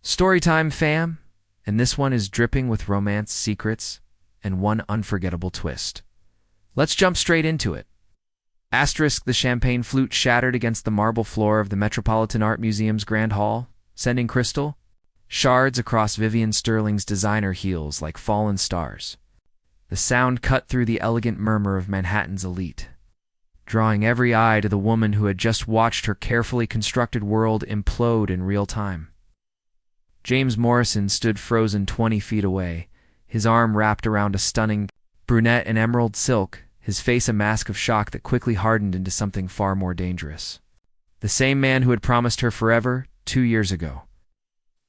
Storytime, fam! And this one is dripping with romance, secrets, and one unforgettable twist. Let's jump straight into it. Asterisk, the champagne flute shattered against the marble floor of the Metropolitan Art Museum's Grand Hall, sending crystal shards across Vivian Sterling's designer heels like fallen stars. The sound cut through the elegant murmur of Manhattan's elite, drawing every eye to the woman who had just watched her carefully constructed world implode in real time. James Morrison stood frozen 20 feet away, his arm wrapped around a stunning brunette in emerald silk, his face a mask of shock that quickly hardened into something far more dangerous. The same man who had promised her forever 2 years ago,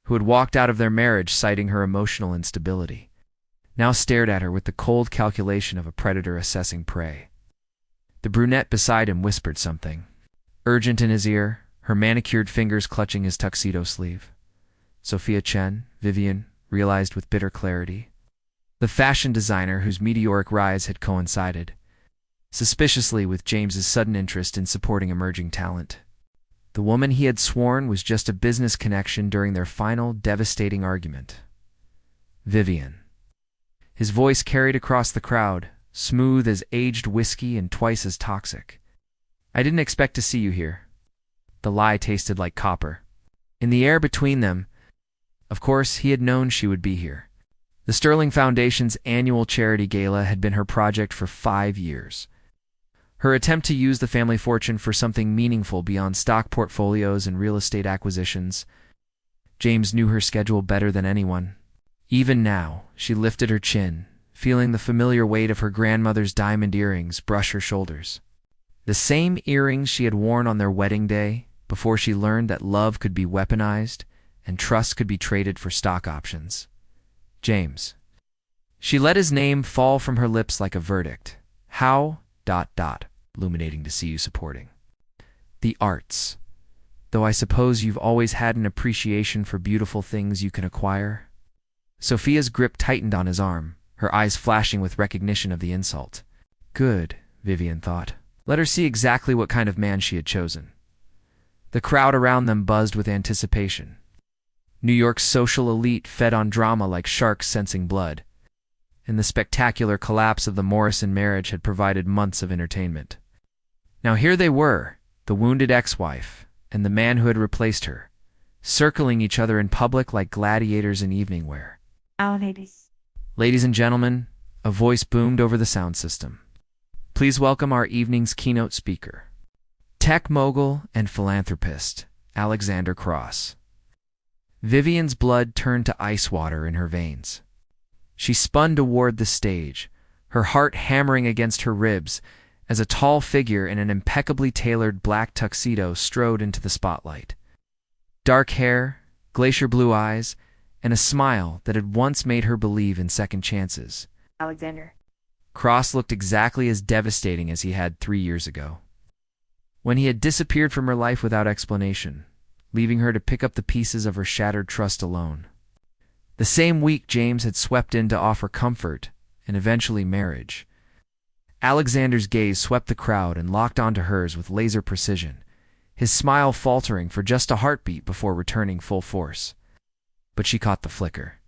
who had walked out of their marriage citing her emotional instability, now stared at her with the cold calculation of a predator assessing prey. The brunette beside him whispered something, urgent in his ear, her manicured fingers clutching his tuxedo sleeve. Sophia Chen, Vivian realized with bitter clarity. The fashion designer whose meteoric rise had coincided, suspiciously, with James's sudden interest in supporting emerging talent. The woman he had sworn was just a business connection during their final, devastating argument. Vivian. His voice carried across the crowd, smooth as aged whiskey and twice as toxic. I didn't expect to see you here. The lie tasted like copper. In the air between them, of course, he had known she would be here. The Sterling Foundation's annual charity gala had been her project for 5 years. Her attempt to use the family fortune for something meaningful beyond stock portfolios and real estate acquisitions. James knew her schedule better than anyone. Even now, she lifted her chin, feeling the familiar weight of her grandmother's diamond earrings brush her shoulders. The same earrings she had worn on their wedding day, before she learned that love could be weaponized and trust could be traded for stock options. James. She let his name fall from her lips like a verdict. How... illuminating to see you supporting the arts. Though I suppose you've always had an appreciation for beautiful things you can acquire. Sophia's grip tightened on his arm, her eyes flashing with recognition of the insult. Good, Vivian thought. Let her see exactly what kind of man she had chosen. The crowd around them buzzed with anticipation. New York's social elite fed on drama like sharks sensing blood, and the spectacular collapse of the Morrison marriage had provided months of entertainment. Now here they were, the wounded ex-wife and the man who had replaced her, circling each other in public like gladiators in evening wear. Our ladies. Ladies and gentlemen, a voice boomed over the sound system. Please welcome our evening's keynote speaker, tech mogul and philanthropist, Alexander Cross. Vivian's blood turned to ice water in her veins. She spun toward the stage, her heart hammering against her ribs as a tall figure in an impeccably tailored black tuxedo strode into the spotlight. Dark hair, glacier blue eyes, and a smile that had once made her believe in second chances. Alexander. Cross looked exactly as devastating as he had 3 years ago, when he had disappeared from her life without explanation, leaving her to pick up the pieces of her shattered trust alone. The same week James had swept in to offer comfort and eventually marriage. Alexander's gaze swept the crowd and locked onto hers with laser precision, his smile faltering for just a heartbeat before returning full force. But she caught the flicker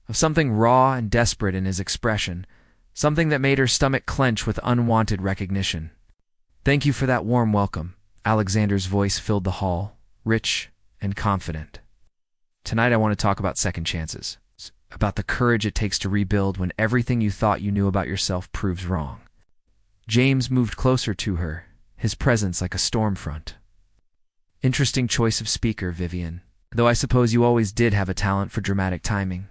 of something raw and desperate in his expression, something that made her stomach clench with unwanted recognition. Thank you for that warm welcome. Alexander's voice filled the hall, rich and confident. Tonight I want to talk about second chances, about the courage it takes to rebuild when everything you thought you knew about yourself proves wrong. James moved closer to her, his presence like a storm front. Interesting choice of speaker, Vivian, though I suppose you always did have a talent for dramatic timing.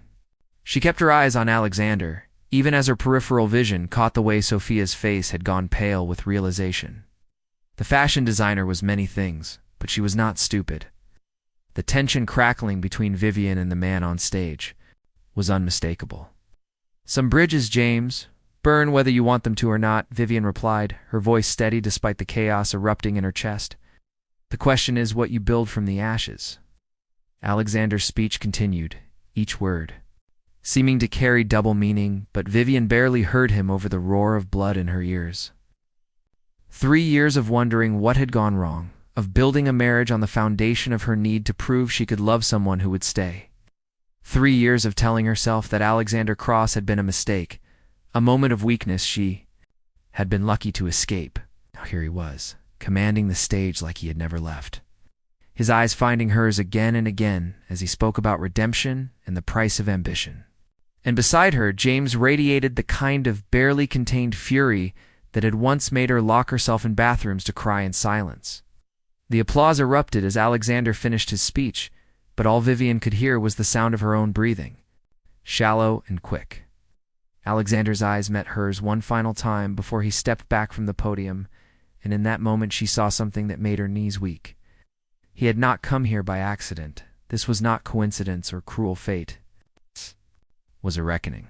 She kept her eyes on Alexander, even as her peripheral vision caught the way Sophia's face had gone pale with realization. The fashion designer was many things, but she was not stupid. The tension crackling between Vivian and the man on stage was unmistakable. Some bridges, James. Burn whether you want them to or not, Vivian replied, her voice steady despite the chaos erupting in her chest. The question is what you build from the ashes. Alexander's speech continued, each word seeming to carry double meaning, but Vivian barely heard him over the roar of blood in her ears. 3 years of wondering what had gone wrong, of building a marriage on the foundation of her need to prove she could love someone who would stay. 3 years of telling herself that Alexander Cross had been a mistake, a moment of weakness she had been lucky to escape. Now here he was, commanding the stage like he had never left. His eyes finding hers again and again as he spoke about redemption and the price of ambition. And beside her, James radiated the kind of barely contained fury that had once made her lock herself in bathrooms to cry in silence. The applause erupted as Alexander finished his speech, but all Vivian could hear was the sound of her own breathing, shallow and quick. Alexander's eyes met hers one final time before he stepped back from the podium, and in that moment she saw something that made her knees weak. He had not come here by accident. This was not coincidence or cruel fate. This was a reckoning.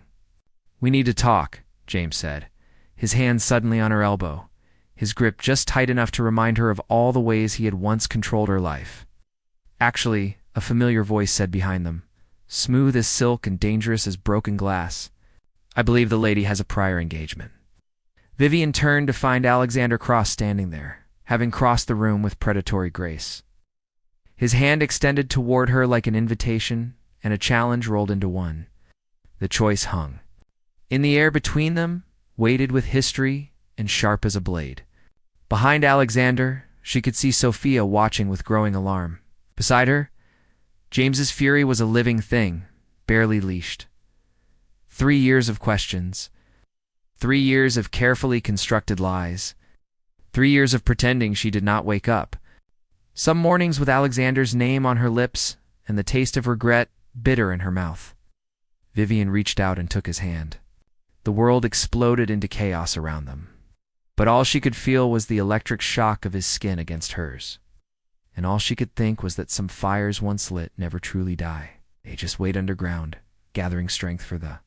"We need to talk," James said, his hand suddenly on her elbow, his grip just tight enough to remind her of all the ways he had once controlled her life. "Actually," a familiar voice said behind them, smooth as silk and dangerous as broken glass, "I believe the lady has a prior engagement." Vivian turned to find Alexander Cross standing there, having crossed the room with predatory grace. His hand extended toward her like an invitation, and a challenge rolled into one. The choice hung. In the air between them, weighted with history and sharp as a blade. Behind Alexander, she could see Sophia watching with growing alarm. Beside her, James's fury was a living thing, barely leashed. 3 years of questions. 3 years of carefully constructed lies. 3 years of pretending she did not wake up. Some mornings with Alexander's name on her lips and the taste of regret bitter in her mouth. Vivian reached out and took his hand. The world exploded into chaos around them. But all she could feel was the electric shock of his skin against hers. And all she could think was that some fires once lit never truly die. They just wait underground, gathering strength for the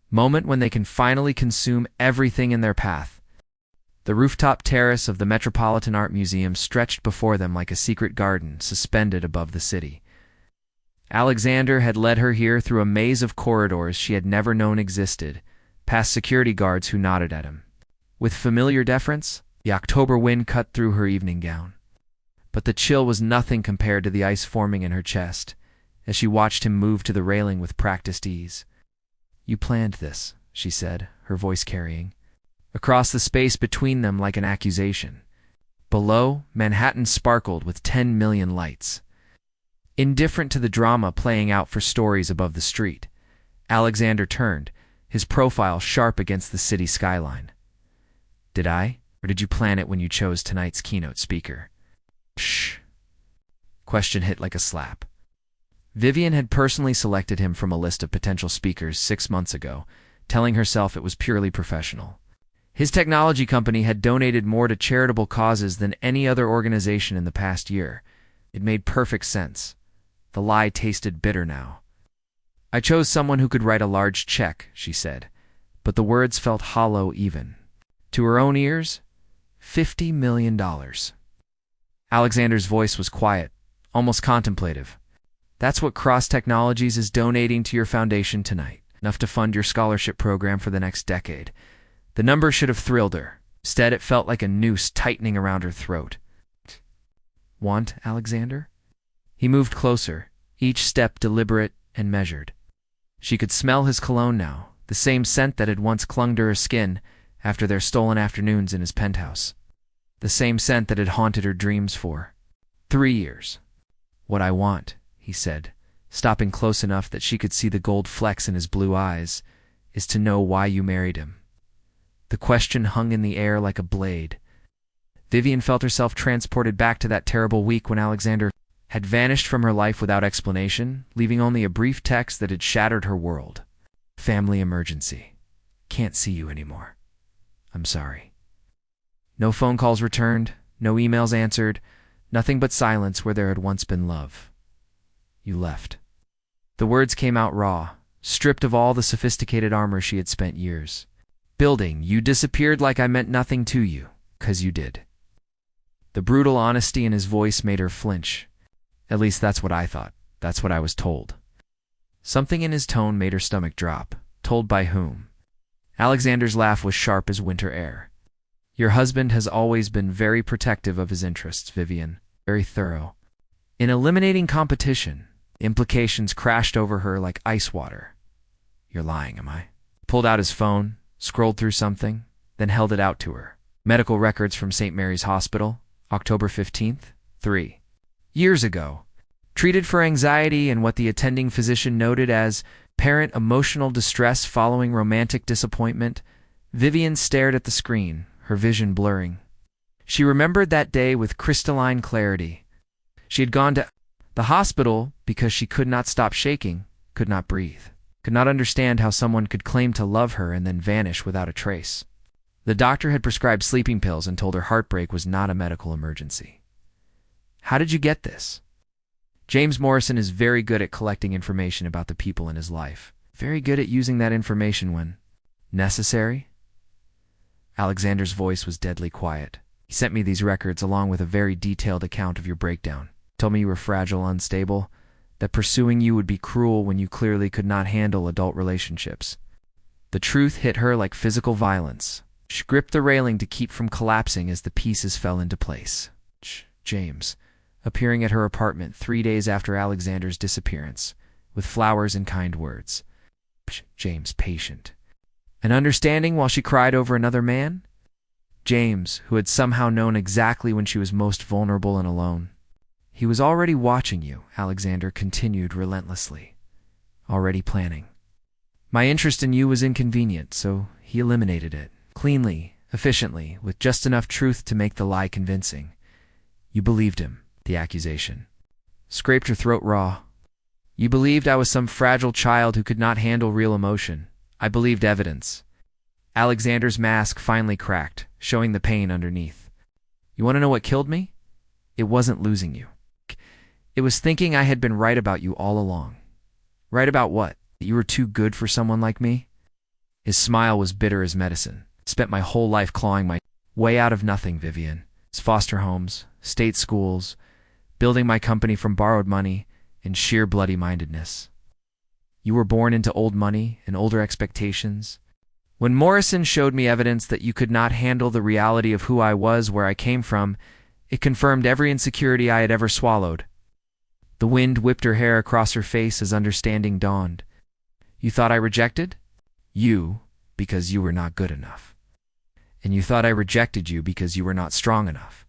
moment when they can finally consume everything in their path. The rooftop terrace of the Metropolitan Art Museum stretched before them like a secret garden suspended above the city. Alexander had led her here through a maze of corridors she had never known existed, past security guards who nodded at him. With familiar deference, the October wind cut through her evening gown. But the chill was nothing compared to the ice forming in her chest, as she watched him move to the railing with practiced ease. "You planned this," she said, her voice carrying across the space between them like an accusation. Below, Manhattan sparkled with 10 million lights. Indifferent to the drama playing out for stories above the street, Alexander turned, his profile sharp against the city skyline. "Did I? Or did you plan it when you chose tonight's keynote speaker?" "Shh." Question hit like a slap. Vivian had personally selected him from a list of potential speakers 6 months ago, telling herself it was purely professional. His technology company had donated more to charitable causes than any other organization in the past year. It made perfect sense. The lie tasted bitter now. "I chose someone who could write a large check," she said, but the words felt hollow even. To her own ears, $50 million. Alexander's voice was quiet, almost contemplative. "That's what Cross Technologies is donating to your foundation tonight, enough to fund your scholarship program for the next decade." The number should have thrilled her. Instead, it felt like a noose tightening around her throat. "Want, Alexander?" He moved closer, each step deliberate and measured. She could smell his cologne now, the same scent that had once clung to her skin after their stolen afternoons in his penthouse. The same scent that had haunted her dreams for 3 years. "What I want," he said, stopping close enough that she could see the gold flecks in his blue eyes, "is to know why you married him." The question hung in the air like a blade. Vivian felt herself transported back to that terrible week when Alexander had vanished from her life without explanation, leaving only a brief text that had shattered her world. "Family emergency. Can't see you anymore. I'm sorry." No phone calls returned, no emails answered, nothing but silence where there had once been love. "You left." The words came out raw, stripped of all the sophisticated armor she had spent years building. "You disappeared like I meant nothing to you, 'cause you did." The brutal honesty in his voice made her flinch. At least that's what I thought. That's what I was told. Something in his tone made her stomach drop. Told by whom? Alexander's laugh was sharp as winter air. "Your husband has always been very protective of his interests, Vivian. Very thorough. In eliminating competition, Implications crashed over her like ice water. You're lying, am I? Pulled out his phone, scrolled through something, then held it out to her. Medical records from St. Mary's Hospital, October 15th, 3 years ago. Treated for anxiety and what the attending physician noted as apparent emotional distress following romantic disappointment. Vivian stared at the screen, her vision blurring. She remembered that day with crystalline clarity. She had gone to the hospital because she could not stop shaking, could not breathe, could not understand how someone could claim to love her and then vanish without a trace. The doctor had prescribed sleeping pills and told her heartbreak was not a medical emergency. How did you get this? James Morrison is very good at collecting information about the people in his life. Very good at using that information when necessary. Alexander's voice was deadly quiet. He sent me these records along with a very detailed account of your breakdown. Told me you were fragile, unstable, that pursuing you would be cruel when you clearly could not handle adult relationships. The truth hit her like physical violence. She gripped the railing to keep from collapsing as the pieces fell into place. James, appearing at her apartment 3 days after Alexander's disappearance, with flowers and kind words. James, patient and understanding while she cried over another man? James, who had somehow known exactly when she was most vulnerable and alone. He was already watching you, Alexander continued relentlessly. Already planning. My interest in you was inconvenient, so he eliminated it. Cleanly, efficiently, with just enough truth to make the lie convincing. You believed him, the accusation. Scraped her throat raw. You believed I was some fragile child who could not handle real emotion. I believed evidence. Alexander's mask finally cracked, showing the pain underneath. You want to know what killed me? It wasn't losing you. It was thinking I had been right about you all along. Right about what? That you were too good for someone like me? His smile was bitter as medicine. Spent my whole life clawing my way out of nothing, Vivian. Foster homes, state schools, building my company from borrowed money, and sheer bloody-mindedness. You were born into old money and older expectations. When Morrison showed me evidence that you could not handle the reality of who I was, where I came from, it confirmed every insecurity I had ever swallowed. The wind whipped her hair across her face as understanding dawned. You thought I rejected? You, because you were not good enough. And you thought I rejected you because you were not strong enough.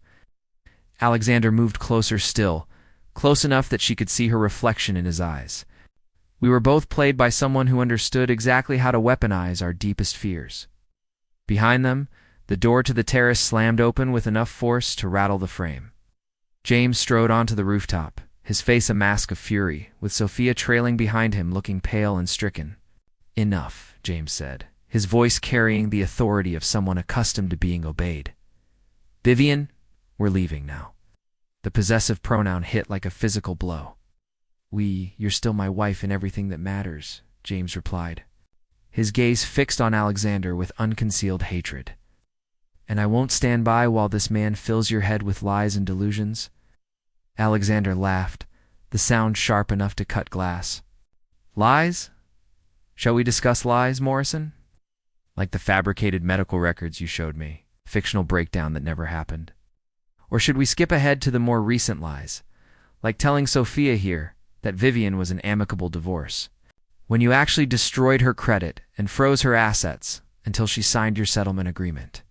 Alexander moved closer still, close enough that she could see her reflection in his eyes. We were both played by someone who understood exactly how to weaponize our deepest fears. Behind them, the door to the terrace slammed open with enough force to rattle the frame. James strode onto the rooftop, his face a mask of fury, with Sophia trailing behind him looking pale and stricken. Enough, James said, his voice carrying the authority of someone accustomed to being obeyed. Vivian, we're leaving now. The possessive pronoun hit like a physical blow. You're still my wife in everything that matters, James replied, his gaze fixed on Alexander with unconcealed hatred. And I won't stand by while this man fills your head with lies and delusions. Alexander laughed, the sound sharp enough to cut glass. Lies? Shall we discuss lies, Morrison? Like the fabricated medical records you showed me, fictional breakdown that never happened. Or should we skip ahead to the more recent lies, like telling Sophia here that Vivian was an amicable divorce, when you actually destroyed her credit and froze her assets until she signed your settlement agreement?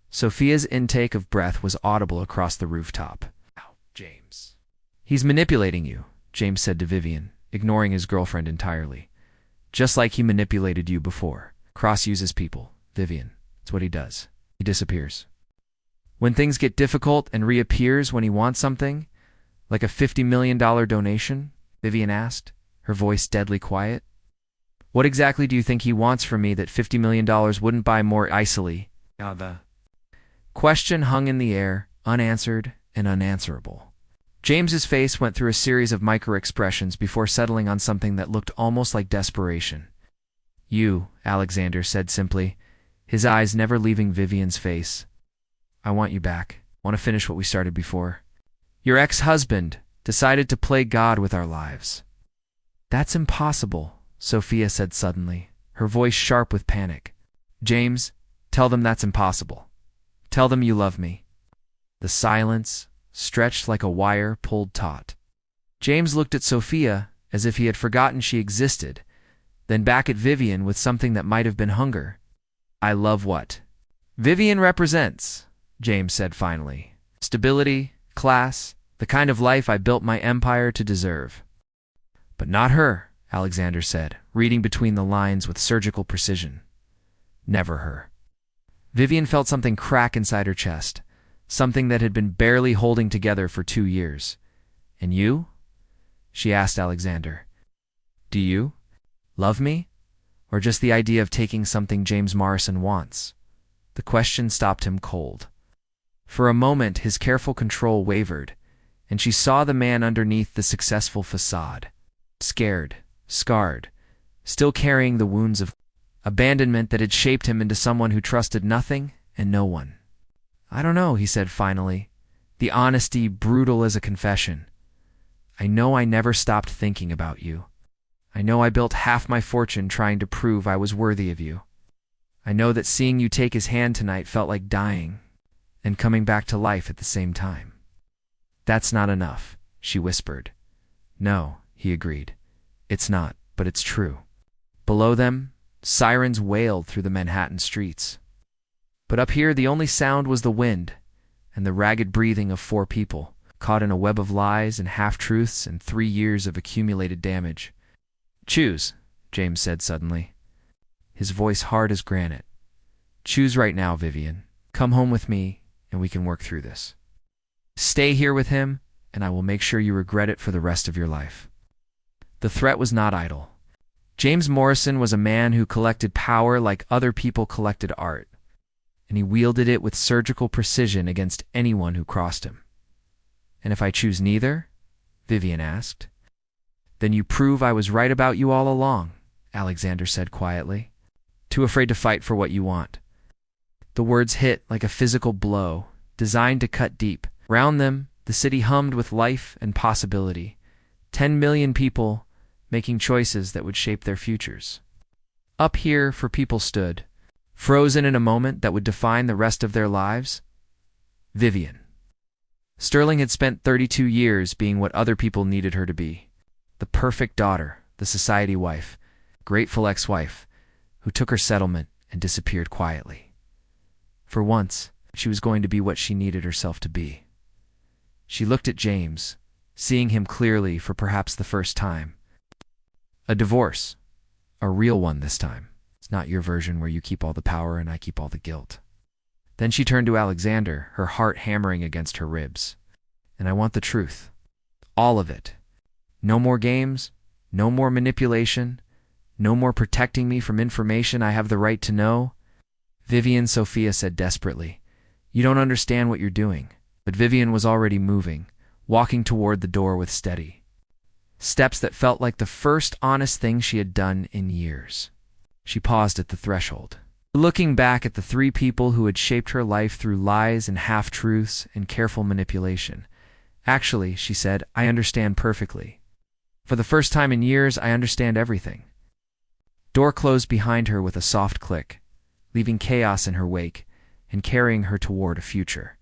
Sophia's intake of breath was audible across the rooftop. Ow, James. He's manipulating you, James said to Vivian, ignoring his girlfriend entirely. Just like he manipulated you before. Cross uses people, Vivian. It's what he does. He disappears. When things get difficult and reappears when he wants something, like a $50 million donation, Vivian asked, her voice deadly quiet. What exactly do you think he wants from me that $50 million wouldn't buy more easily? The question hung in the air, unanswered and unanswerable. James's face went through a series of micro-expressions before settling on something that looked almost like desperation. You, Alexander said simply, his eyes never leaving Vivian's face. I want you back. I want to finish what we started before. Your ex-husband decided to play God with our lives. That's impossible, Sophia said suddenly, her voice sharp with panic. James, tell them that's impossible. Tell them you love me. The silence, stretched like a wire pulled taut. James looked at Sophia, as if he had forgotten she existed, then back at Vivian with something that might have been hunger. "I love what Vivian represents," James said finally. "Stability, class, the kind of life I built my empire to deserve." "But not her," Alexander said, reading between the lines with surgical precision. "Never her." Vivian felt something crack inside her chest, something that had been barely holding together for 2 years. "And you?" she asked Alexander. "Do you love me? Or just the idea of taking something James Morrison wants?" The question stopped him cold. For a moment his careful control wavered, and she saw the man underneath the successful facade. Scared, scarred, still carrying the wounds of abandonment that had shaped him into someone who trusted nothing and no one. "I don't know," he said finally, the honesty brutal as a confession. "I know I never stopped thinking about you. I know I built half my fortune trying to prove I was worthy of you. I know that seeing you take his hand tonight felt like dying and coming back to life at the same time." "That's not enough," she whispered. "No," he agreed. "It's not, but it's true." Below them, sirens wailed through the Manhattan streets. But up here the only sound was the wind and the ragged breathing of 4 people, caught in a web of lies and half-truths and 3 years of accumulated damage. "Choose," James said suddenly, his voice hard as granite. "Choose right now, Vivian. Come home with me, and we can work through this. Stay here with him, and I will make sure you regret it for the rest of your life." The threat was not idle. James Morrison was a man who collected power like other people collected art, and he wielded it with surgical precision against anyone who crossed him. "And if I choose neither?" Vivian asked. "Then you prove I was right about you all along," Alexander said quietly. "Too afraid to fight for what you want." The words hit like a physical blow, designed to cut deep. Round them, the city hummed with life and possibility. 10 million people making choices that would shape their futures. Up here, 4 people stood, frozen in a moment that would define the rest of their lives. Vivian. Sterling had spent 32 years being what other people needed her to be. The perfect daughter, the society wife, grateful ex-wife, who took her settlement and disappeared quietly. For once, she was going to be what she needed herself to be. She looked at James, seeing him clearly for perhaps the first time. A divorce. A real one this time. It's not your version where you keep all the power and I keep all the guilt. Then she turned to Alexander, her heart hammering against her ribs. "And I want the truth. All of it. No more games, no more manipulation, no more protecting me from information I have the right to know." "Vivian," Sophia said desperately, "you don't understand what you're doing." But Vivian was already moving, walking toward the door with steady steps that felt like the first honest thing she had done in years. She paused at the threshold, looking back at the 3 people who had shaped her life through lies and half-truths and careful manipulation. "Actually," she said, "I understand perfectly. For the first time in years, I understand everything." Door closed behind her with a soft click, leaving chaos in her wake and carrying her toward a future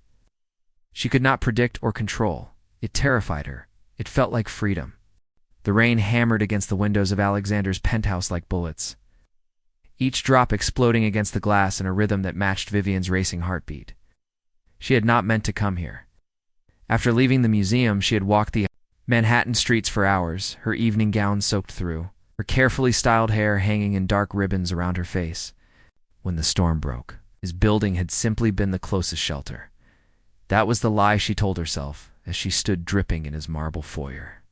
she could not predict or control. It terrified her. It felt like freedom. The rain hammered against the windows of Alexander's penthouse like bullets, each drop exploding against the glass in a rhythm that matched Vivian's racing heartbeat. She had not meant to come here. After leaving the museum, she had walked the Manhattan streets for hours, her evening gown soaked through, her carefully styled hair hanging in dark ribbons around her face. When the storm broke, his building had simply been the closest shelter. That was the lie she told herself as she stood dripping in his marble foyer.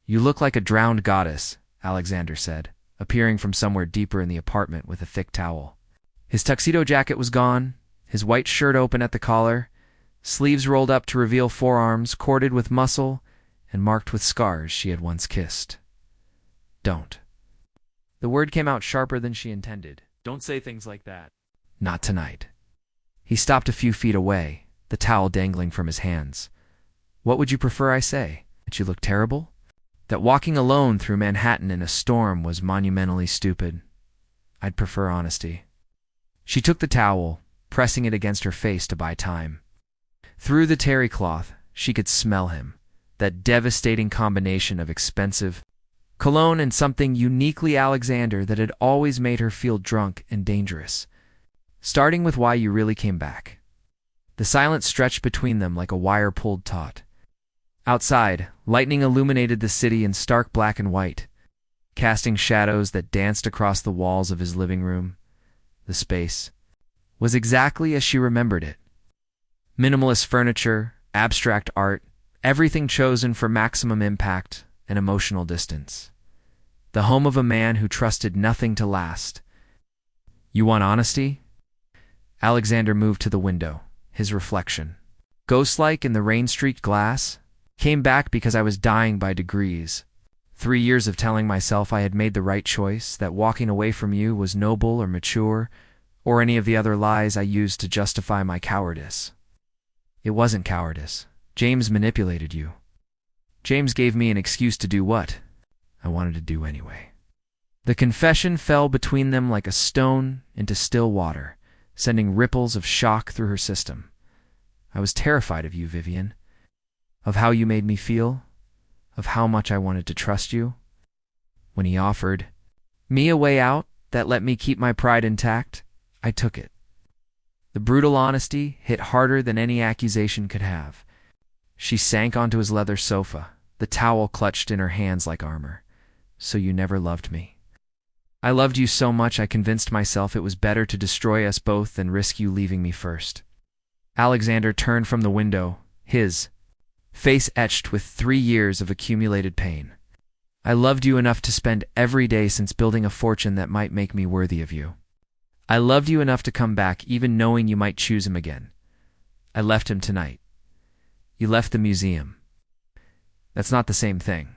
"You look like a drowned goddess," Alexander said, appearing from somewhere deeper in the apartment with a thick towel. His tuxedo jacket was gone, his white shirt open at the collar, sleeves rolled up to reveal forearms corded with muscle and marked with scars she had once kissed. "Don't." The word came out sharper than she intended. "Don't say things like that." "Not tonight." He stopped a few feet away, the towel dangling from his hands. "What would you prefer I say? That you look terrible? That walking alone through Manhattan in a storm was monumentally stupid? I'd prefer honesty." She took the towel, pressing it against her face to buy time. Through the terry cloth, she could smell him, that devastating combination of expensive cologne and something uniquely Alexander that had always made her feel drunk and dangerous. Starting with why you really came back. The silence stretched between them like a wire pulled taut. Outside, lightning illuminated the city in stark black and white, casting shadows that danced across the walls of his living room. The space was exactly as she remembered it. Minimalist furniture, abstract art, everything chosen for maximum impact and emotional distance. The home of a man who trusted nothing to last. You want honesty? Alexander moved to the window, his reflection, ghost-like in the rain-streaked glass, came back because I was dying by degrees. 3 years of telling myself I had made the right choice, that walking away from you was noble or mature, or any of the other lies I used to justify my cowardice. It wasn't cowardice. James manipulated you. James gave me an excuse to do what I wanted to do anyway. The confession fell between them like a stone into still water, sending ripples of shock through her system. I was terrified of you, Vivian, of how you made me feel, of how much I wanted to trust you. When he offered me a way out that let me keep my pride intact, I took it. The brutal honesty hit harder than any accusation could have. She sank onto his leather sofa, the towel clutched in her hands like armor. So you never loved me. I loved you so much I convinced myself it was better to destroy us both than risk you leaving me first. Alexander turned from the window, his face etched with 3 years of accumulated pain. I loved you enough to spend every day since building a fortune that might make me worthy of you. I loved you enough to come back even knowing you might choose him again. I left him tonight. You left the museum. That's not the same thing.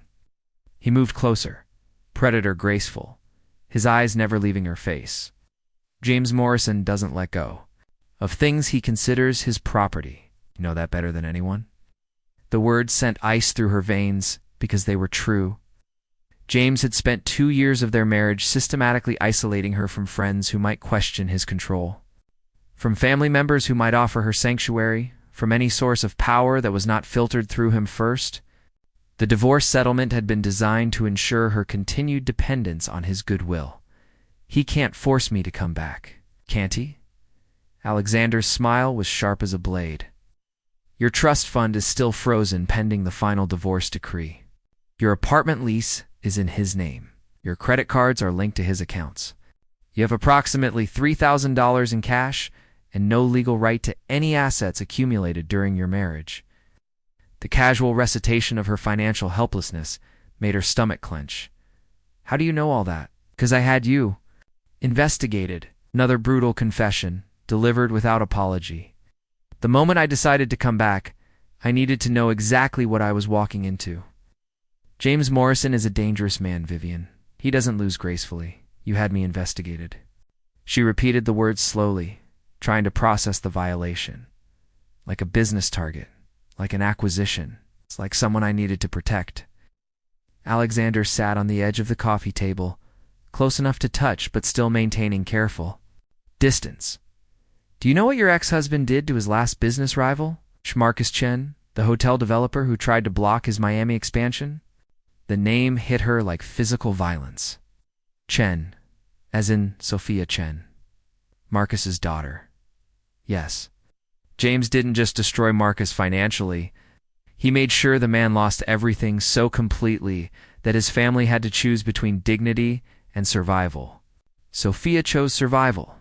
He moved closer, predator graceful, his eyes never leaving her face. James Morrison doesn't let go of things he considers his property. You know that better than anyone? The words sent ice through her veins because they were true. James had spent 2 years of their marriage systematically isolating her from friends who might question his control, from family members who might offer her sanctuary, from any source of power that was not filtered through him first. The divorce settlement had been designed to ensure her continued dependence on his goodwill. He can't force me to come back, can't he? Alexander's smile was sharp as a blade. Your trust fund is still frozen pending the final divorce decree. Your apartment lease is in his name. Your credit cards are linked to his accounts. You have approximately $3,000 in cash and no legal right to any assets accumulated during your marriage. The casual recitation of her financial helplessness made her stomach clench. How do you know all that? 'Cause I had you investigated. Another brutal confession, delivered without apology. The moment I decided to come back, I needed to know exactly what I was walking into. James Morrison is a dangerous man, Vivian. He doesn't lose gracefully. You had me investigated. She repeated the words slowly, trying to process the violation. Like a business target, like an acquisition. It's like someone I needed to protect. Alexander sat on the edge of the coffee table, close enough to touch but still maintaining careful distance. Do you know what your ex-husband did to his last business rival, Marcus Chen, the hotel developer who tried to block his Miami expansion? The name hit her like physical violence. Chen, as in Sophia Chen, Marcus's daughter. Yes, James didn't just destroy Marcus financially. He made sure the man lost everything so completely that his family had to choose between dignity and survival. Sophia chose survival.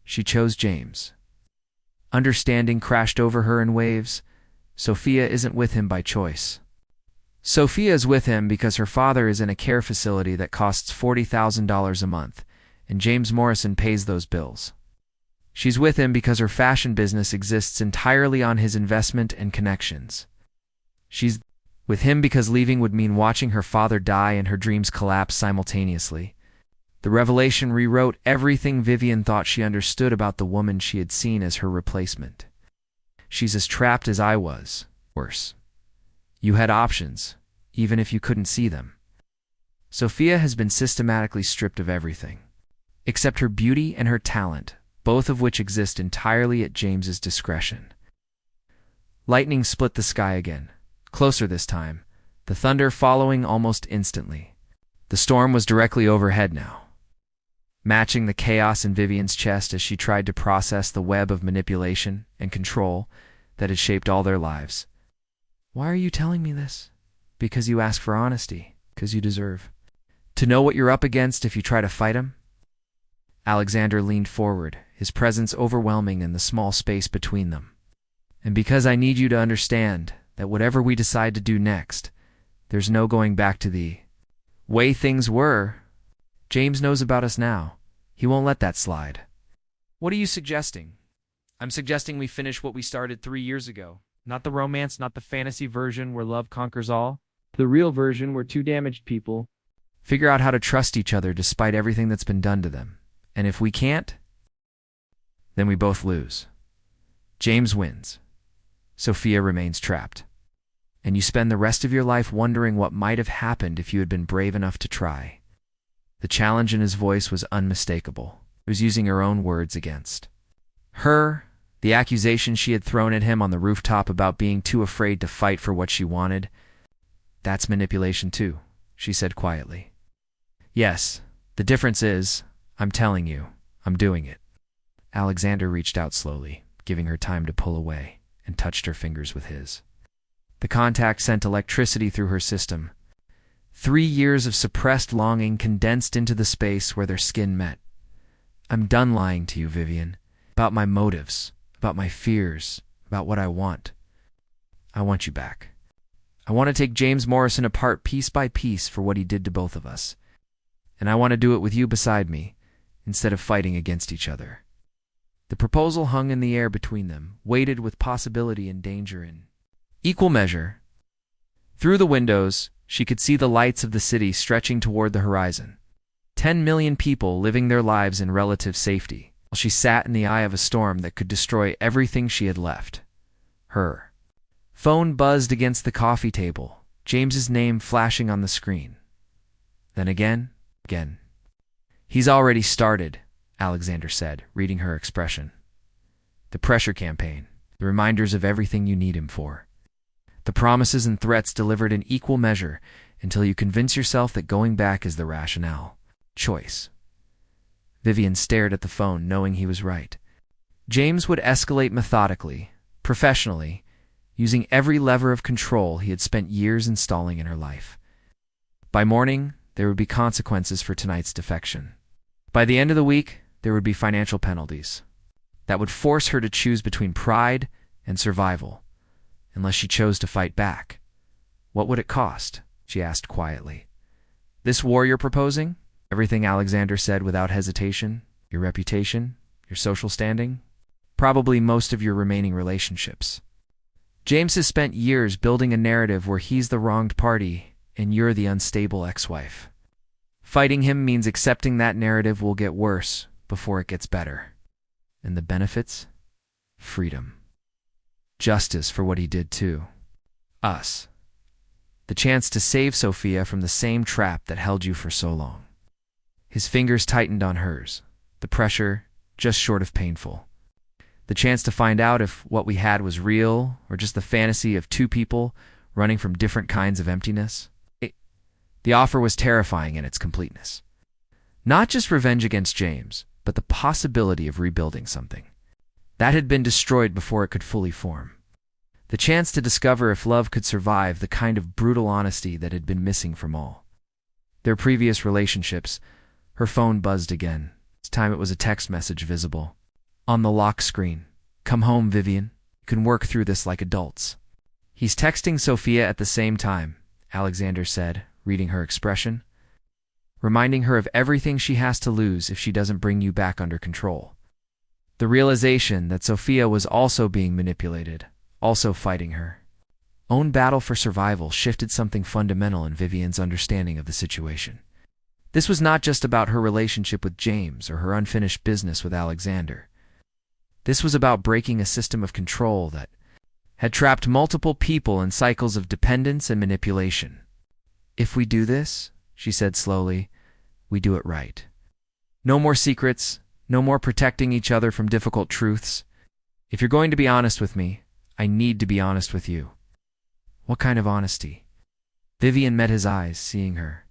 She chose James. Understanding crashed over her in waves. Sophia isn't with him by choice. Sophia is with him because her father is in a care facility that costs $40,000 a month, and James Morrison pays those bills. She's with him because her fashion business exists entirely on his investment and connections. She's with him because leaving would mean watching her father die and her dreams collapse simultaneously. The revelation rewrote everything Vivian thought she understood about the woman she had seen as her replacement. She's as trapped as I was. Worse. You had options, even if you couldn't see them. Sophia has been systematically stripped of everything, except her beauty and her talent, both of which exist entirely at James's discretion. Lightning split the sky again, closer this time, the thunder following almost instantly. The storm was directly overhead now, matching the chaos in Vivian's chest as she tried to process the web of manipulation and control that had shaped all their lives. Why are you telling me this? Because you ask for honesty, because you deserve to know what you're up against if you try to fight him. Alexander leaned forward, his presence overwhelming in the small space between them. And because I need you to understand that whatever we decide to do next, there's no going back to the way things were. James knows about us now. He won't let that slide. What are you suggesting? I'm suggesting we finish what we started 3 years ago. Not the romance, not the fantasy version where love conquers all. The real version where two damaged people figure out how to trust each other despite everything that's been done to them. And if we can't, then we both lose. James wins. Sophia remains trapped. And you spend the rest of your life wondering what might have happened if you had been brave enough to try. The challenge in his voice was unmistakable. He was using her own words against her, the accusation she had thrown at him on the rooftop about being too afraid to fight for what she wanted. That's manipulation too, she said quietly. Yes, the difference is, I'm telling you, I'm doing it. Alexander reached out slowly, giving her time to pull away, and touched her fingers with his. The contact sent electricity through her system. 3 years of suppressed longing condensed into the space where their skin met. I'm done lying to you, Vivian, about my motives, about my fears, about what I want. I want you back. I want to take James Morrison apart piece by piece for what he did to both of us. And I want to do it with you beside me, instead of fighting against each other. The proposal hung in the air between them, weighted with possibility and danger in equal measure. Through the windows, she could see the lights of the city stretching toward the horizon. 10 million people living their lives in relative safety, while she sat in the eye of a storm that could destroy everything she had left. Her phone buzzed against the coffee table, James's name flashing on the screen. Then again. He's already started, Alexander said, reading her expression. The pressure campaign, the reminders of everything you need him for. The promises and threats delivered in equal measure until you convince yourself that going back is the rationale. Choice. Vivian stared at the phone, knowing he was right. James would escalate methodically, professionally, using every lever of control he had spent years installing in her life. By morning, there would be consequences for tonight's defection. By the end of the week, there would be financial penalties that would force her to choose between pride and survival. Unless she chose to fight back. What would it cost? She asked quietly. This war you're proposing? Everything, Alexander said without hesitation. Your reputation? Your social standing? Probably most of your remaining relationships. James has spent years building a narrative where he's the wronged party and you're the unstable ex-wife. Fighting him means accepting that narrative will get worse before it gets better. And the benefits? Freedom. Justice for what he did to us. The chance to save Sophia from the same trap that held you for so long. His fingers tightened on hers, the pressure just short of painful. The chance to find out if what we had was real or just the fantasy of two people running from different kinds of emptiness. The offer was terrifying in its completeness. Not just revenge against James, but the possibility of rebuilding something that had been destroyed before it could fully form. The chance to discover if love could survive the kind of brutal honesty that had been missing from all their previous relationships. Her phone buzzed again. This time it was a text message visible on the lock screen. Come home, Vivian. You can work through this like adults. He's texting Sophia at the same time, Alexander said, reading her expression, reminding her of everything she has to lose if she doesn't bring you back under control. The realization that Sophia was also being manipulated, also fighting her own battle for survival, shifted something fundamental in Vivian's understanding of the situation. This was not just about her relationship with James or her unfinished business with Alexander. This was about breaking a system of control that had trapped multiple people in cycles of dependence and manipulation. If we do this, she said slowly, we do it right. No more secrets, no more protecting each other from difficult truths. If you're going to be honest with me, I need to be honest with you. What kind of honesty? Vivian met his eyes, seeing her.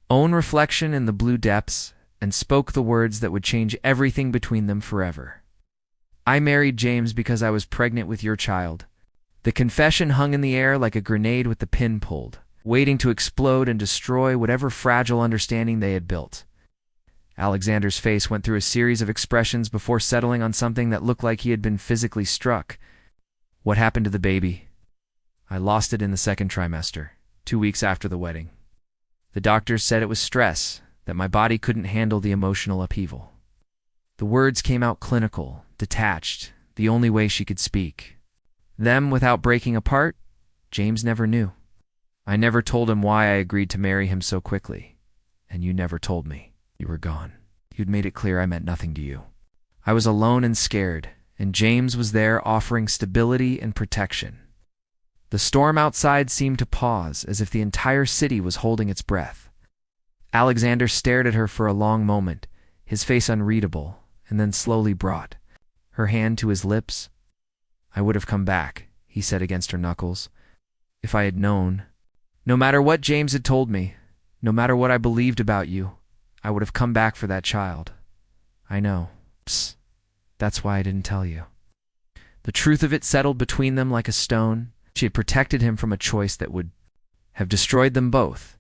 own reflection in the blue depths and spoke the words that would change everything between them forever. I married James because I was pregnant with your child. The confession hung in the air like a grenade with the pin pulled, waiting to explode and destroy whatever fragile understanding they had built. Alexander's face went through a series of expressions before settling on something that looked like he had been physically struck. What happened to the baby? I lost it in the second trimester, 2 weeks after the wedding. The doctors said it was stress, that my body couldn't handle the emotional upheaval. The words came out clinical, detached, the only way she could speak. Them without breaking apart? James never knew. I never told him why I agreed to marry him so quickly. And you never told me. You were gone. You'd made it clear I meant nothing to you. I was alone and scared, and James was there offering stability and protection. The storm outside seemed to pause, as if the entire city was holding its breath. Alexander stared at her for a long moment, his face unreadable, and then slowly brought her hand to his lips. I would have come back, he said against her knuckles, if I had known. No matter what James had told me, no matter what I believed about you, I would have come back for that child. I know. Psst. That's why I didn't tell you. The truth of it settled between them like a stone. She had protected him from a choice that would have destroyed them both,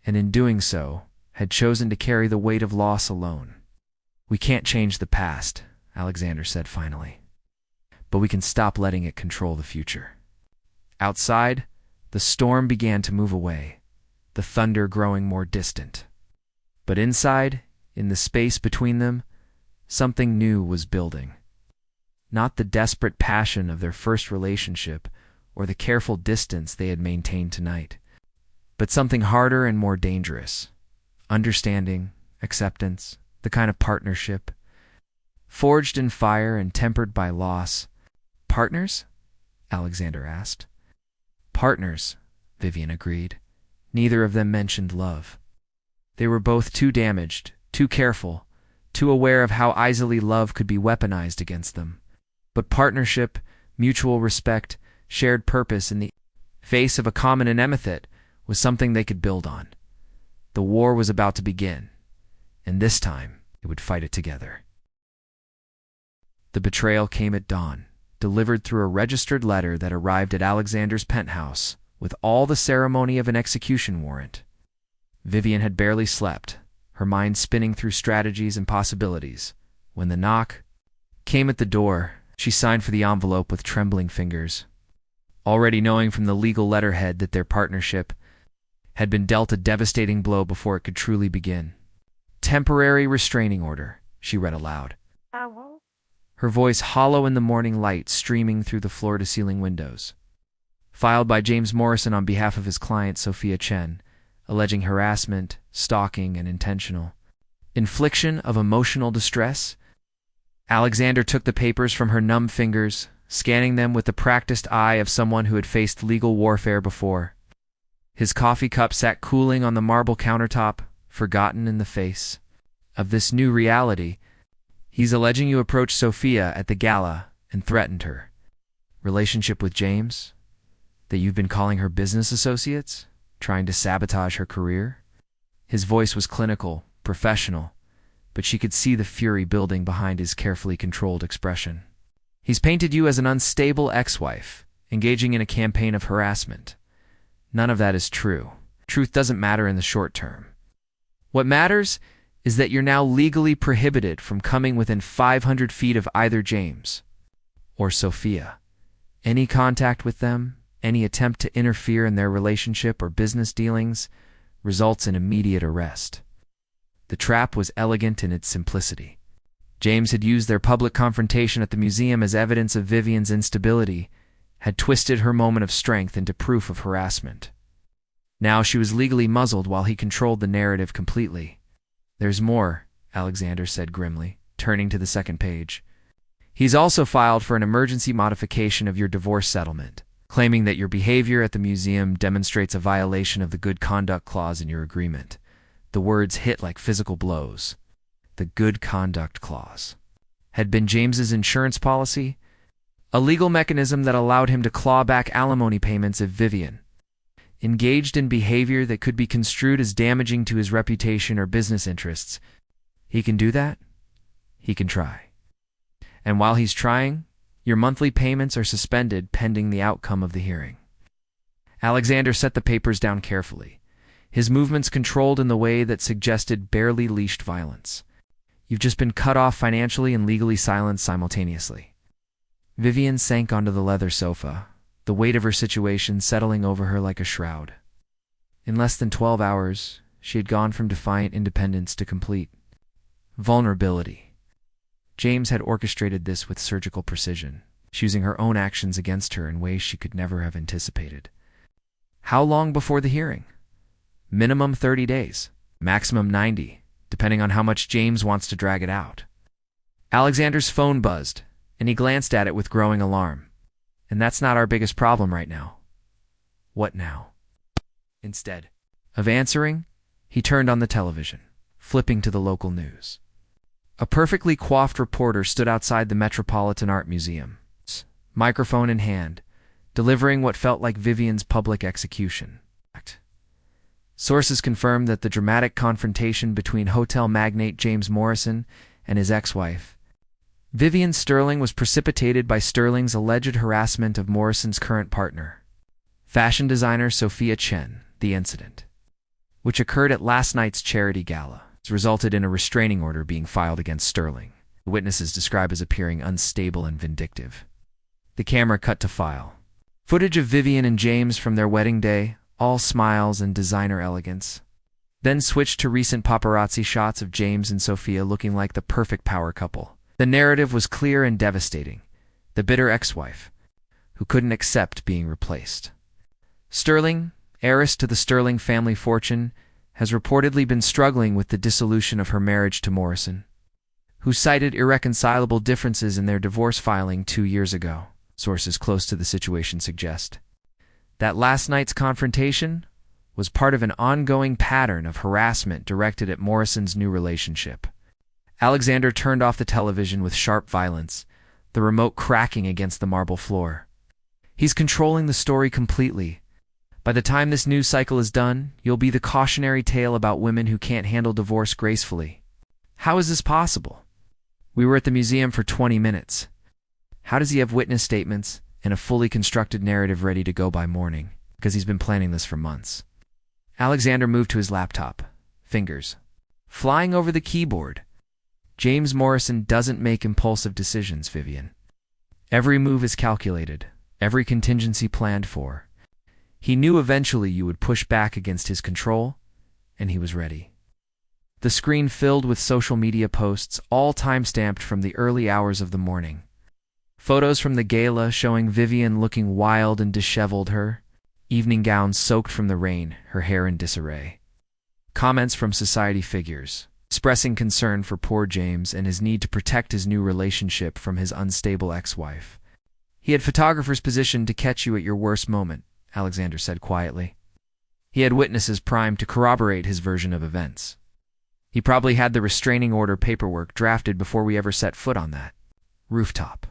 and in doing so, had chosen to carry the weight of loss alone. We can't change the past, Alexander said finally, but we can stop letting it control the future. Outside, the storm began to move away, the thunder growing more distant. But inside, in the space between them, something new was building. Not the desperate passion of their first relationship or the careful distance they had maintained tonight, but something harder and more dangerous. Understanding, acceptance, the kind of partnership. Forged in fire and tempered by loss. Partners? Alexander asked. Partners, Vivian agreed. Neither of them mentioned love. They were both too damaged, too careful, too aware of how easily love could be weaponized against them. But partnership, mutual respect, shared purpose in the face of a common enemy was something they could build on. The war was about to begin, and this time they would fight it together. The betrayal came at dawn, delivered through a registered letter that arrived at Alexander's penthouse with all the ceremony of an execution warrant. Vivian had barely slept, her mind spinning through strategies and possibilities. When the knock came at the door, she signed for the envelope with trembling fingers, already knowing from the legal letterhead that their partnership had been dealt a devastating blow before it could truly begin. Temporary restraining order, she read aloud. I won't. Her voice hollow in the morning light streaming through the floor-to-ceiling windows. Filed by James Morrison on behalf of his client Sophia Chen, alleging harassment, stalking, and intentional infliction of emotional distress. Alexander took the papers from her numb fingers, scanning them with the practiced eye of someone who had faced legal warfare before. His coffee cup sat cooling on the marble countertop, forgotten in the face of this new reality. He's alleging you approached Sophia at the Gala and threatened her. Relationship with James? That you've been calling her business associates? Trying to sabotage her career? His voice was clinical, professional, but she could see the fury building behind his carefully controlled expression. He's painted you as an unstable ex-wife, engaging in a campaign of harassment. None of that is true. Truth doesn't matter in the short term. What matters is that you're now legally prohibited from coming within 500 feet of either James or Sophia. Any contact with them, any attempt to interfere in their relationship or business dealings, results in immediate arrest. The trap was elegant in its simplicity. James had used their public confrontation at the museum as evidence of Vivian's instability, had twisted her moment of strength into proof of harassment. Now she was legally muzzled while he controlled the narrative completely. There's more, Alexander said grimly, turning to the second page. He's also filed for an emergency modification of your divorce settlement, claiming that your behavior at the museum demonstrates a violation of the good conduct clause in your agreement. The words hit like physical blows. The good conduct clause had been James's insurance policy, a legal mechanism that allowed him to claw back alimony payments if Vivian engaged in behavior that could be construed as damaging to his reputation or business interests. He can do that. He can try. And while he's trying, your monthly payments are suspended pending the outcome of the hearing. Alexander set the papers down carefully, his movements controlled in the way that suggested barely leashed violence. You've just been cut off financially and legally silenced simultaneously. Vivian sank onto the leather sofa, the weight of her situation settling over her like a shroud. In less than 12 hours, she had gone from defiant independence to complete vulnerability. James had orchestrated this with surgical precision, choosing her own actions against her in ways she could never have anticipated. How long before the hearing? Minimum 30 days, maximum 90, depending on how much James wants to drag it out. Alexander's phone buzzed, and he glanced at it with growing alarm. And that's not our biggest problem right now. What now? Instead of answering, he turned on the television, flipping to the local news. A perfectly coiffed reporter stood outside the Metropolitan Art Museum, microphone in hand, delivering what felt like Vivian's public execution. Sources confirmed that the dramatic confrontation between hotel magnate James Morrison and his ex-wife, Vivian Sterling, was precipitated by Sterling's alleged harassment of Morrison's current partner, fashion designer Sophia Chen. The incident, which occurred at last night's charity gala, resulted in a restraining order being filed against Sterling. The witnesses describe as appearing unstable and vindictive. The camera cut to file footage of Vivian and James from their wedding day, all smiles and designer elegance. Then switched to recent paparazzi shots of James and Sophia looking like the perfect power couple. The narrative was clear and devastating. The bitter ex-wife, who couldn't accept being replaced. Sterling, heiress to the Sterling family fortune, has reportedly been struggling with the dissolution of her marriage to Morrison, who cited irreconcilable differences in their divorce filing 2 years ago. Sources close to the situation suggest that last night's confrontation was part of an ongoing pattern of harassment directed at Morrison's new relationship. Alexander turned off the television with sharp violence, the remote cracking against the marble floor. He's controlling the story completely. By the time this news cycle is done, you'll be the cautionary tale about women who can't handle divorce gracefully. How is this possible? We were at the museum for 20 minutes. How does he have witness statements and a fully constructed narrative ready to go by morning? Because he's been planning this for months. Alexander moved to his laptop, fingers flying over the keyboard. James Morrison doesn't make impulsive decisions, Vivian. Every move is calculated, every contingency planned for. He knew eventually you would push back against his control, and he was ready. The screen filled with social media posts, all time-stamped from the early hours of the morning. Photos from the gala showing Vivian looking wild and disheveled, her evening gown soaked from the rain, her hair in disarray. Comments from society figures, expressing concern for poor James and his need to protect his new relationship from his unstable ex-wife. He had photographers positioned to catch you at your worst moment, Alexander said quietly. He had witnesses primed to corroborate his version of events. He probably had the restraining order paperwork drafted before we ever set foot on that rooftop.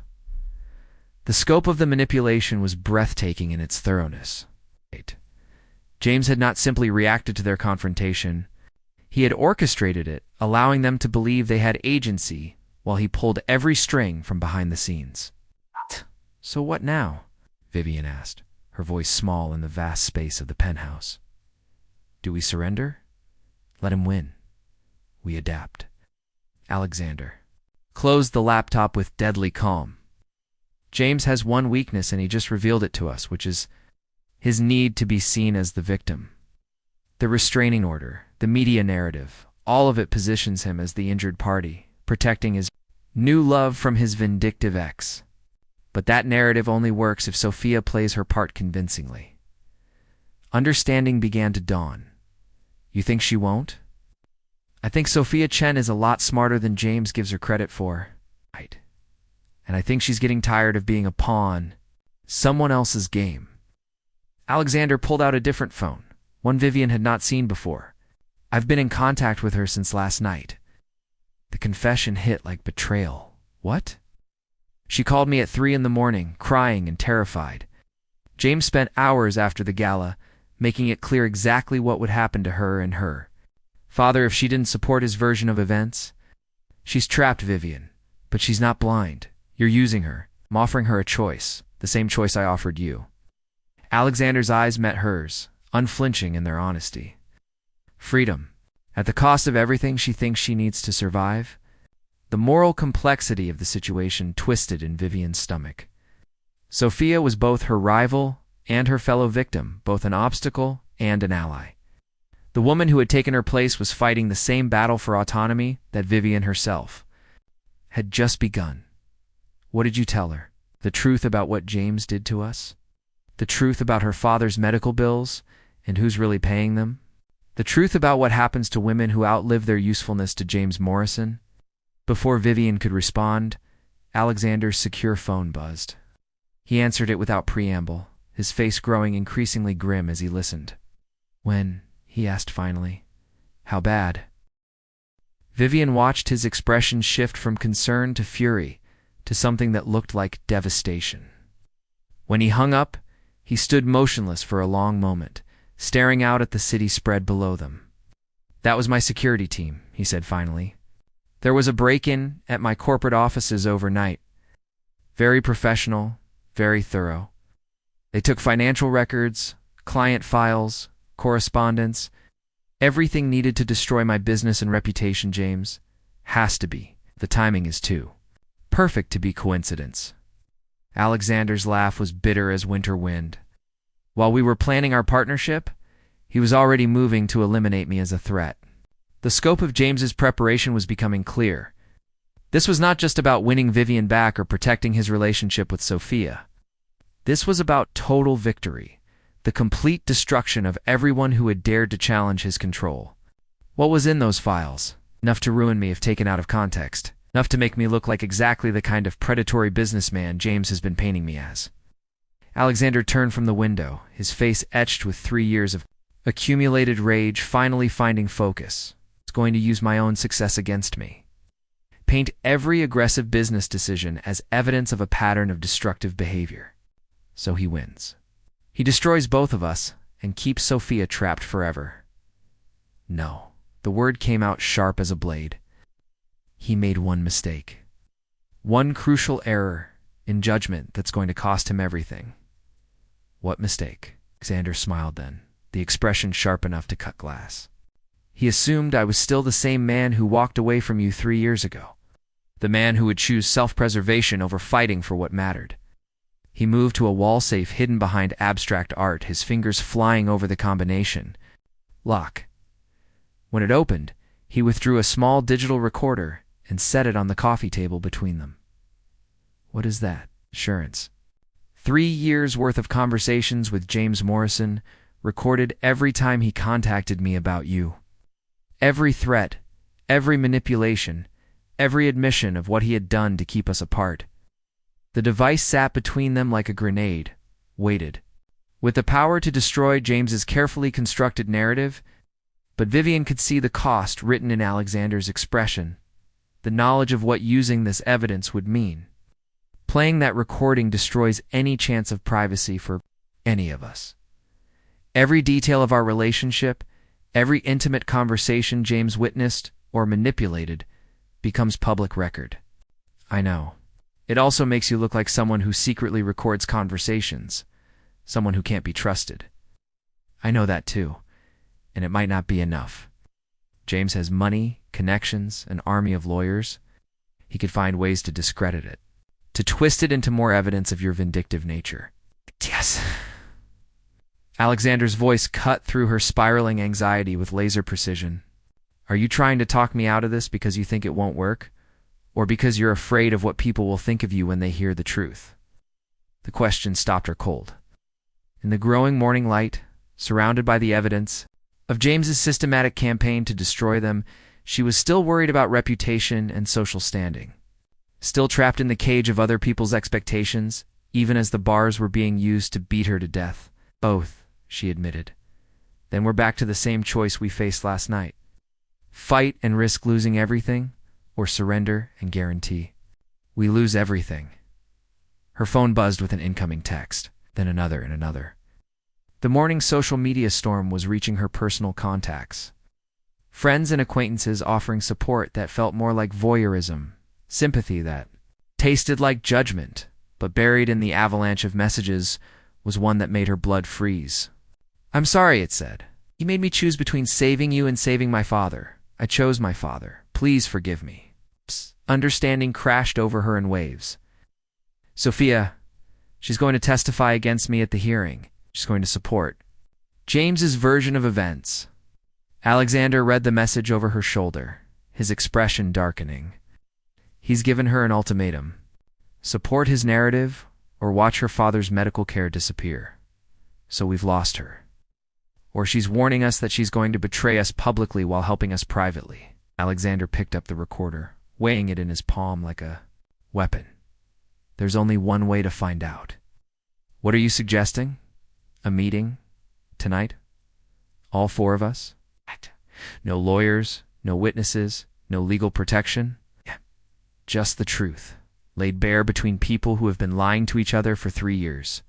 The scope of the manipulation was breathtaking in its thoroughness. James had not simply reacted to their confrontation. He had orchestrated it, allowing them to believe they had agency while he pulled every string from behind the scenes. So what now? Vivian asked, her voice small in the vast space of the penthouse. Do we surrender? Let him win. We adapt. Alexander closed the laptop with deadly calm. James has one weakness, and he just revealed it to us, which is his need to be seen as the victim. The restraining order, the media narrative, all of it positions him as the injured party, protecting his new love from his vindictive ex. But that narrative only works if Sophia plays her part convincingly. Understanding began to dawn. You think she won't? I think Sophia Chen is a lot smarter than James gives her credit for. Right. And I think she's getting tired of being a pawn, someone else's game. Alexander pulled out a different phone, one Vivian had not seen before. I've been in contact with her since last night. The confession hit like betrayal. What? She called me at 3 in the morning, crying and terrified. James spent hours after the gala making it clear exactly what would happen to her and her father if she didn't support his version of events. She's trapped, Vivian, but she's not blind. You're using her. I'm offering her a choice, the same choice I offered you. Alexander's eyes met hers, unflinching in their honesty. Freedom, at the cost of everything she thinks she needs to survive. The moral complexity of the situation twisted in Vivian's stomach. Sophia was both her rival and her fellow victim, both an obstacle and an ally. The woman who had taken her place was fighting the same battle for autonomy that Vivian herself had just begun. What did you tell her? The truth about what James did to us? The truth about her father's medical bills and who's really paying them? The truth about what happens to women who outlive their usefulness to James Morrison? Before Vivian could respond, Alexander's secure phone buzzed. He answered it without preamble, his face growing increasingly grim as he listened. When? He asked finally. How bad? Vivian watched his expression shift from concern to fury, to something that looked like devastation. When he hung up, he stood motionless for a long moment, staring out at the city spread below them. That was my security team, he said finally. There was a break-in at my corporate offices overnight. Very professional, very thorough. They took financial records, client files, correspondence, everything needed to destroy my business and reputation, James. Has to be. The timing is too perfect to be coincidence. Alexander's laugh was bitter as winter wind. While we were planning our partnership, he was already moving to eliminate me as a threat. The scope of James's preparation was becoming clear. This was not just about winning Vivian back or protecting his relationship with Sophia. This was about total victory, the complete destruction of everyone who had dared to challenge his control. What was in those files? Enough to ruin me if taken out of context. Enough to make me look like exactly the kind of predatory businessman James has been painting me as. Alexander turned from the window, his face etched with 3 years of accumulated rage finally finding focus. It's going to use my own success against me. Paint every aggressive business decision as evidence of a pattern of destructive behavior. So he wins. He destroys both of us and keeps Sophia trapped forever. No, the word came out sharp as a blade. He made one mistake. One crucial error in judgment that's going to cost him everything. What mistake? Alexander smiled then, the expression sharp enough to cut glass. He assumed I was still the same man who walked away from you 3 years ago. The man who would choose self-preservation over fighting for what mattered. He moved to a wall safe hidden behind abstract art, his fingers flying over the combination. Lock. When it opened, he withdrew a small digital recorder and set it on the coffee table between them. What is that? Assurance. 3 years' worth of conversations with James Morrison, recorded every time he contacted me about you. Every threat, every manipulation, every admission of what he had done to keep us apart. The device sat between them like a grenade, waited. With the power to destroy James's carefully constructed narrative, but Vivian could see the cost written in Alexander's expression, the knowledge of what using this evidence would mean. Playing that recording destroys any chance of privacy for any of us. Every detail of our relationship, every intimate conversation James witnessed or manipulated, becomes public record. I know. It also makes you look like someone who secretly records conversations, someone who can't be trusted. I know that too, and it might not be enough. James has money, connections, an army of lawyers. He could find ways to discredit it, to twist it into more evidence of your vindictive nature. Yes. Alexander's voice cut through her spiraling anxiety with laser precision. Are you trying to talk me out of this because you think it won't work? Or because you're afraid of what people will think of you when they hear the truth? The question stopped her cold. In the growing morning light, surrounded by the evidence of James's systematic campaign to destroy them, she was still worried about reputation and social standing. Still trapped in the cage of other people's expectations, even as the bars were being used to beat her to death. Both, she admitted. Then we're back to the same choice we faced last night. Fight and risk losing everything, or surrender and guarantee. We lose everything. Her phone buzzed with an incoming text, then another and another. The morning social media storm was reaching her personal contacts. Friends and acquaintances offering support that felt more like voyeurism, sympathy that tasted like judgment, but buried in the avalanche of messages was one that made her blood freeze. "I'm sorry," it said. "He made me choose between saving you and saving my father. I chose my father. Please forgive me." Understanding crashed over her in waves. "Sophia, she's going to testify against me at the hearing. She's going to support James's version of events." Alexander read the message over her shoulder, his expression darkening. He's given her an ultimatum. Support his narrative or watch her father's medical care disappear. So we've lost her. Or she's warning us that she's going to betray us publicly while helping us privately. Alexander picked up the recorder, weighing it in his palm like a weapon. There's only one way to find out. "What are you suggesting? A meeting? Tonight? All four of us? No lawyers, no witnesses, no legal protection? Just the truth, laid bare between people who have been lying to each other for 3 years.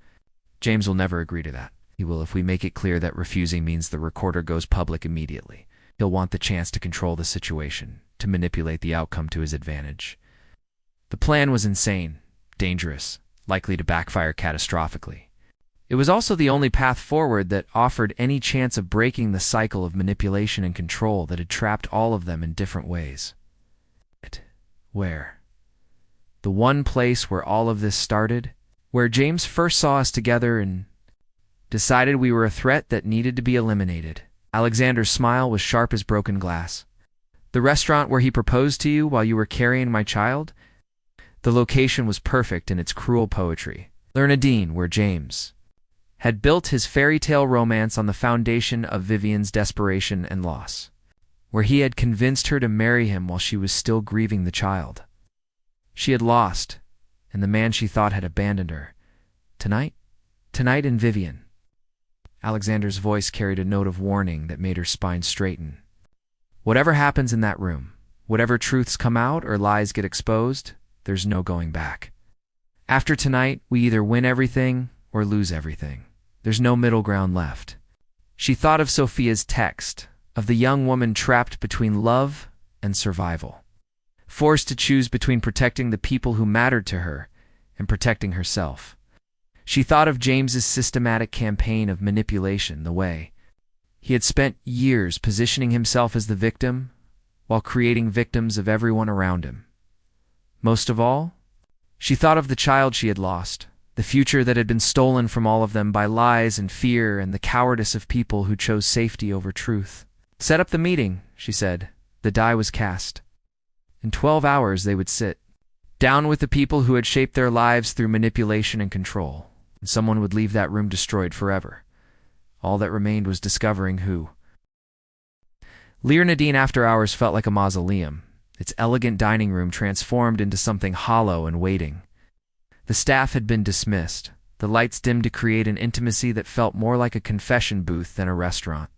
James will never agree to that. He will if we make it clear that refusing means the recorder goes public immediately. He'll want the chance to control the situation, to manipulate the outcome to his advantage." The plan was insane, dangerous, likely to backfire catastrophically. It was also the only path forward that offered any chance of breaking the cycle of manipulation and control that had trapped all of them in different ways. Where? The one place where all of this started? Where James first saw us together and decided we were a threat that needed to be eliminated. Alexander's smile was sharp as broken glass. "The restaurant where he proposed to you while you were carrying my child? The location was perfect in its cruel poetry. Lernadine, where James had built his fairy tale romance on the foundation of Vivian's desperation and loss, where he had convinced her to marry him while she was still grieving the child she had lost, and the man she thought had abandoned her. Tonight in Vivian." Alexander's voice carried a note of warning that made her spine straighten. "Whatever happens in that room, whatever truths come out or lies get exposed, there's no going back. After tonight, we either win everything or lose everything. There's no middle ground left." She thought of Sophia's text, of the young woman trapped between love and survival, forced to choose between protecting the people who mattered to her and protecting herself. She thought of James's systematic campaign of manipulation, the way he had spent years positioning himself as the victim while creating victims of everyone around him. Most of all, she thought of the child she had lost, the future that had been stolen from all of them by lies and fear and the cowardice of people who chose safety over truth. "Set up the meeting," she said. The die was cast. In 12 hours they would sit down with the people who had shaped their lives through manipulation and control, and someone would leave that room destroyed forever. All that remained was discovering who. Lernadine after hours felt like a mausoleum, its elegant dining room transformed into something hollow and waiting. The staff had been dismissed, the lights dimmed to create an intimacy that felt more like a confession booth than a restaurant.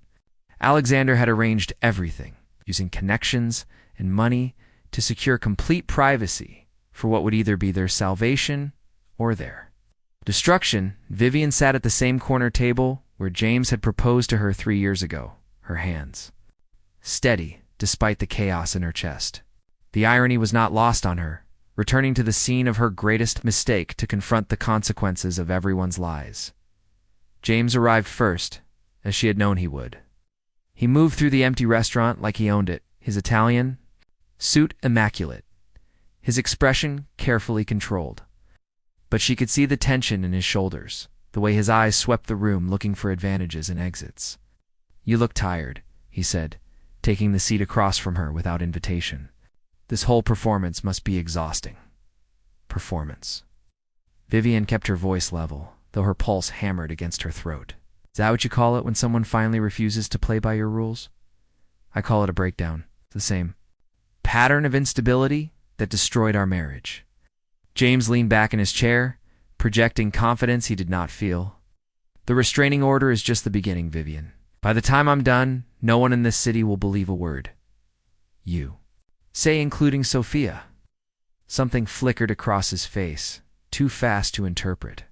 Alexander had arranged everything, using connections and money to secure complete privacy for what would either be their salvation or their destruction. Vivian sat at the same corner table where James had proposed to her 3 years ago, her hands steady despite the chaos in her chest. The irony was not lost on her, returning to the scene of her greatest mistake to confront the consequences of everyone's lies. James arrived first, as she had known he would. He moved through the empty restaurant like he owned it, his Italian suit immaculate, his expression carefully controlled. But she could see the tension in his shoulders, the way his eyes swept the room looking for advantages and exits. "You look tired," he said, taking the seat across from her without invitation. "This whole performance must be exhausting." Performance. Vivian kept her voice level, though her pulse hammered against her throat. "Is that what you call it when someone finally refuses to play by your rules?" "I call it a breakdown. The same pattern of instability that destroyed our marriage." James leaned back in his chair, projecting confidence he did not feel. "The restraining order is just the beginning, Vivian. By the time I'm done, no one in this city will believe a word. You. Say including Sophia." Something flickered across his face, too fast to interpret.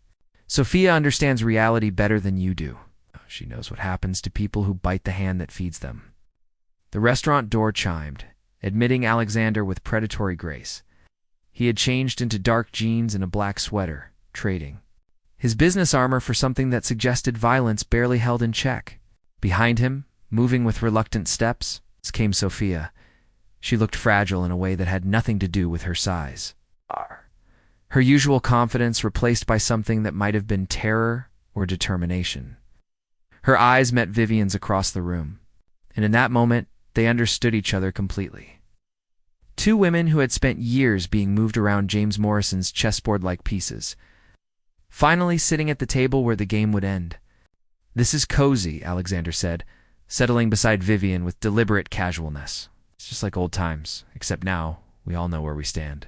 "Sophia understands reality better than you do." She knows what happens to people who bite the hand that feeds them. The restaurant door chimed, admitting Alexander with predatory grace. He had changed into dark jeans and a black sweater, trading his business armor for something that suggested violence barely held in check. Behind him, moving with reluctant steps, came Sophia. She looked fragile in a way that had nothing to do with her size. Her usual confidence replaced by something that might have been terror or determination. Her eyes met Vivian's across the room, and in that moment, they understood each other completely. Two women who had spent years being moved around James Morrison's chessboard-like pieces, finally sitting at the table where the game would end. "This is cozy," Alexander said, settling beside Vivian with deliberate casualness. "It's just like old times, except now we all know where we stand."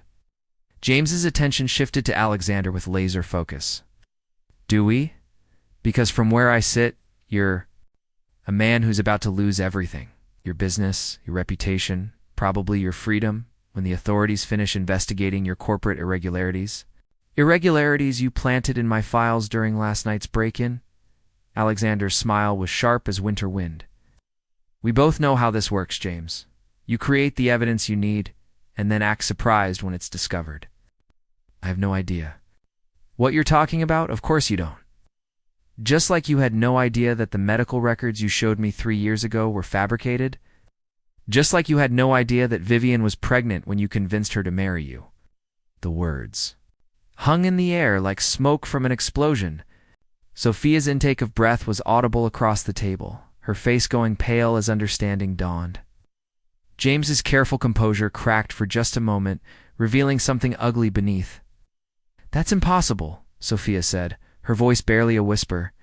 James's attention shifted to Alexander with laser focus. "Do we? Because from where I sit, you're a man who's about to lose everything. Your business, your reputation, probably your freedom, when the authorities finish investigating your corporate irregularities. Irregularities you planted in my files during last night's break-in?" Alexander's smile was sharp as winter wind. "We both know how this works, James. You create the evidence you need, and then act surprised when it's discovered." "I have no idea." "What you're talking about? Of course you don't. Just like you had no idea that the medical records you showed me 3 years ago were fabricated. Just like you had no idea that Vivian was pregnant when you convinced her to marry you." The words hung in the air like smoke from an explosion. Sophia's intake of breath was audible across the table, her face going pale as understanding dawned. James's careful composure cracked for just a moment, revealing something ugly beneath. "That's impossible," Sophia said, her voice barely a whisper.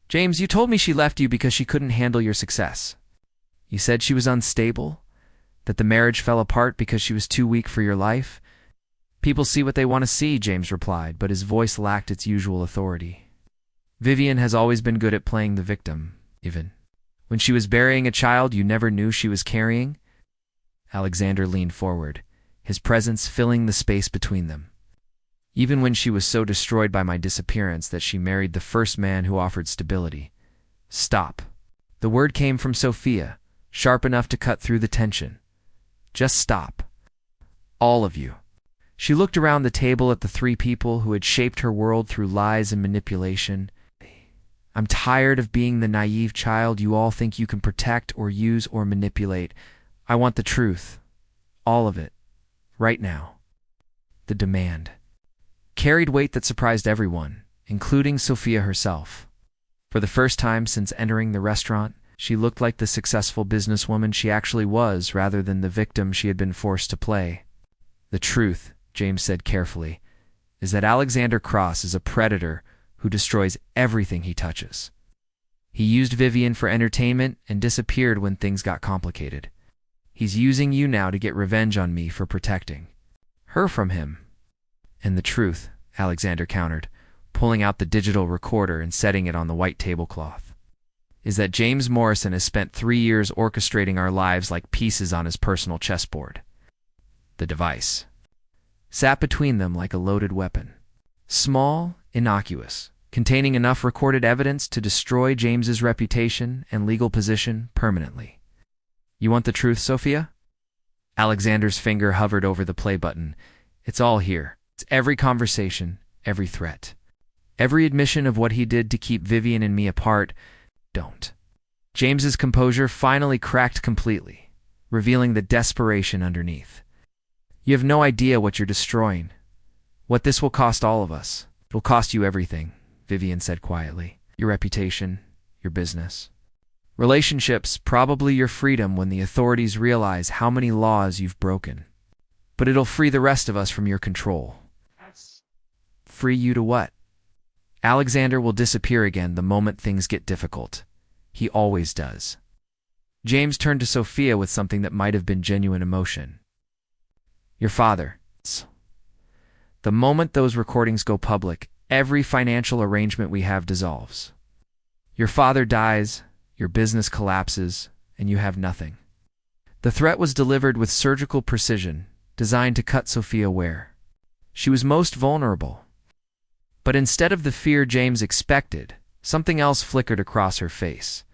"James, you told me she left you because she couldn't handle your success. You said she was unstable, that the marriage fell apart because she was too weak for your life." "People see what they want to see," James replied, but his voice lacked its usual authority. "Vivian has always been good at playing the victim, even when she was burying a child you never knew she was carrying." Alexander leaned forward, his presence filling the space between them. "Even when she was so destroyed by my disappearance that she married the first man who offered stability." "Stop." The word came from Sophia, sharp enough to cut through the tension. "Just stop. All of you." She looked around the table at the three people who had shaped her world through lies and manipulation. "I'm tired of being the naive child you all think you can protect or use or manipulate. I want the truth. All of it. Right now." The demand carried weight that surprised everyone, including Sophia herself. For the first time since entering the restaurant, she looked like the successful businesswoman she actually was rather than the victim she had been forced to play. "The truth," James said carefully, "is that Alexander Cross is a predator who destroys everything he touches. He used Vivian for entertainment and disappeared when things got complicated. He's using you now to get revenge on me for protecting her from him." "And the truth," Alexander countered, pulling out the digital recorder and setting it on the white tablecloth, "is that James Morrison has spent 3 years orchestrating our lives like pieces on his personal chessboard." The device sat between them like a loaded weapon. Small, innocuous, containing enough recorded evidence to destroy James's reputation and legal position permanently. "You want the truth, Sophia?" Alexander's finger hovered over the play button. "It's all here. It's every conversation, every threat, every admission of what he did to keep Vivian and me apart." "Don't." James's composure finally cracked completely, revealing the desperation underneath. "You have no idea what you're destroying. What this will cost all of us. It will cost you everything," Vivian said quietly. "Your reputation, your business, relationships, probably your freedom when the authorities realize how many laws you've broken. But it'll free the rest of us from your control." "Free you to what?" "Alexander will disappear again the moment things get difficult. He always does." James turned to Sophia with something that might have been genuine emotion. "Your father. The moment those recordings go public, every financial arrangement we have dissolves. Your father dies, your business collapses, and you have nothing." The threat was delivered with surgical precision, designed to cut Sophia where she was most vulnerable. But instead of the fear James expected, Something else flickered across her face.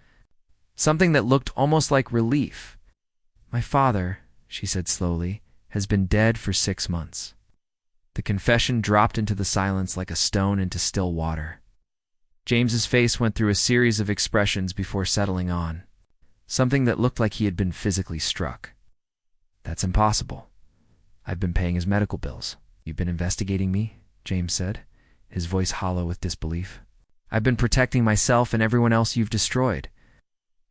Something that looked almost like relief. "My father," she said slowly, "has been dead for 6 months." The confession dropped into the silence like a stone into still water. James's face went through a series of expressions before settling on. Something that looked like he had been physically struck. "That's impossible. I've been paying his medical bills." "You've been investigating me?" James said, his voice hollow with disbelief. "I've been protecting myself and everyone else you've destroyed."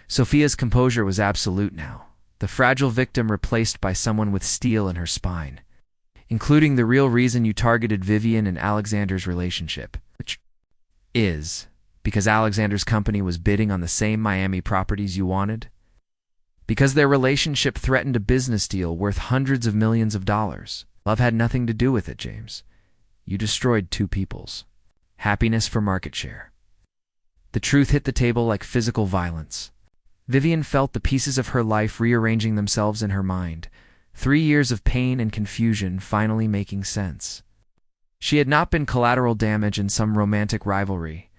Sophia's composure was absolute now, the fragile victim replaced by someone with steel in her spine. "Including the real reason you targeted Vivian and Alexander's relationship, which is because Alexander's company was bidding on the same Miami properties you wanted? Because their relationship threatened a business deal worth hundreds of millions of dollars. Love had nothing to do with it, James. You destroyed 2 people's happiness for market share." The truth hit the table like physical violence. Vivian felt the pieces of her life rearranging themselves in her mind, 3 years of pain and confusion finally making sense. She had not been collateral damage in some romantic rivalry.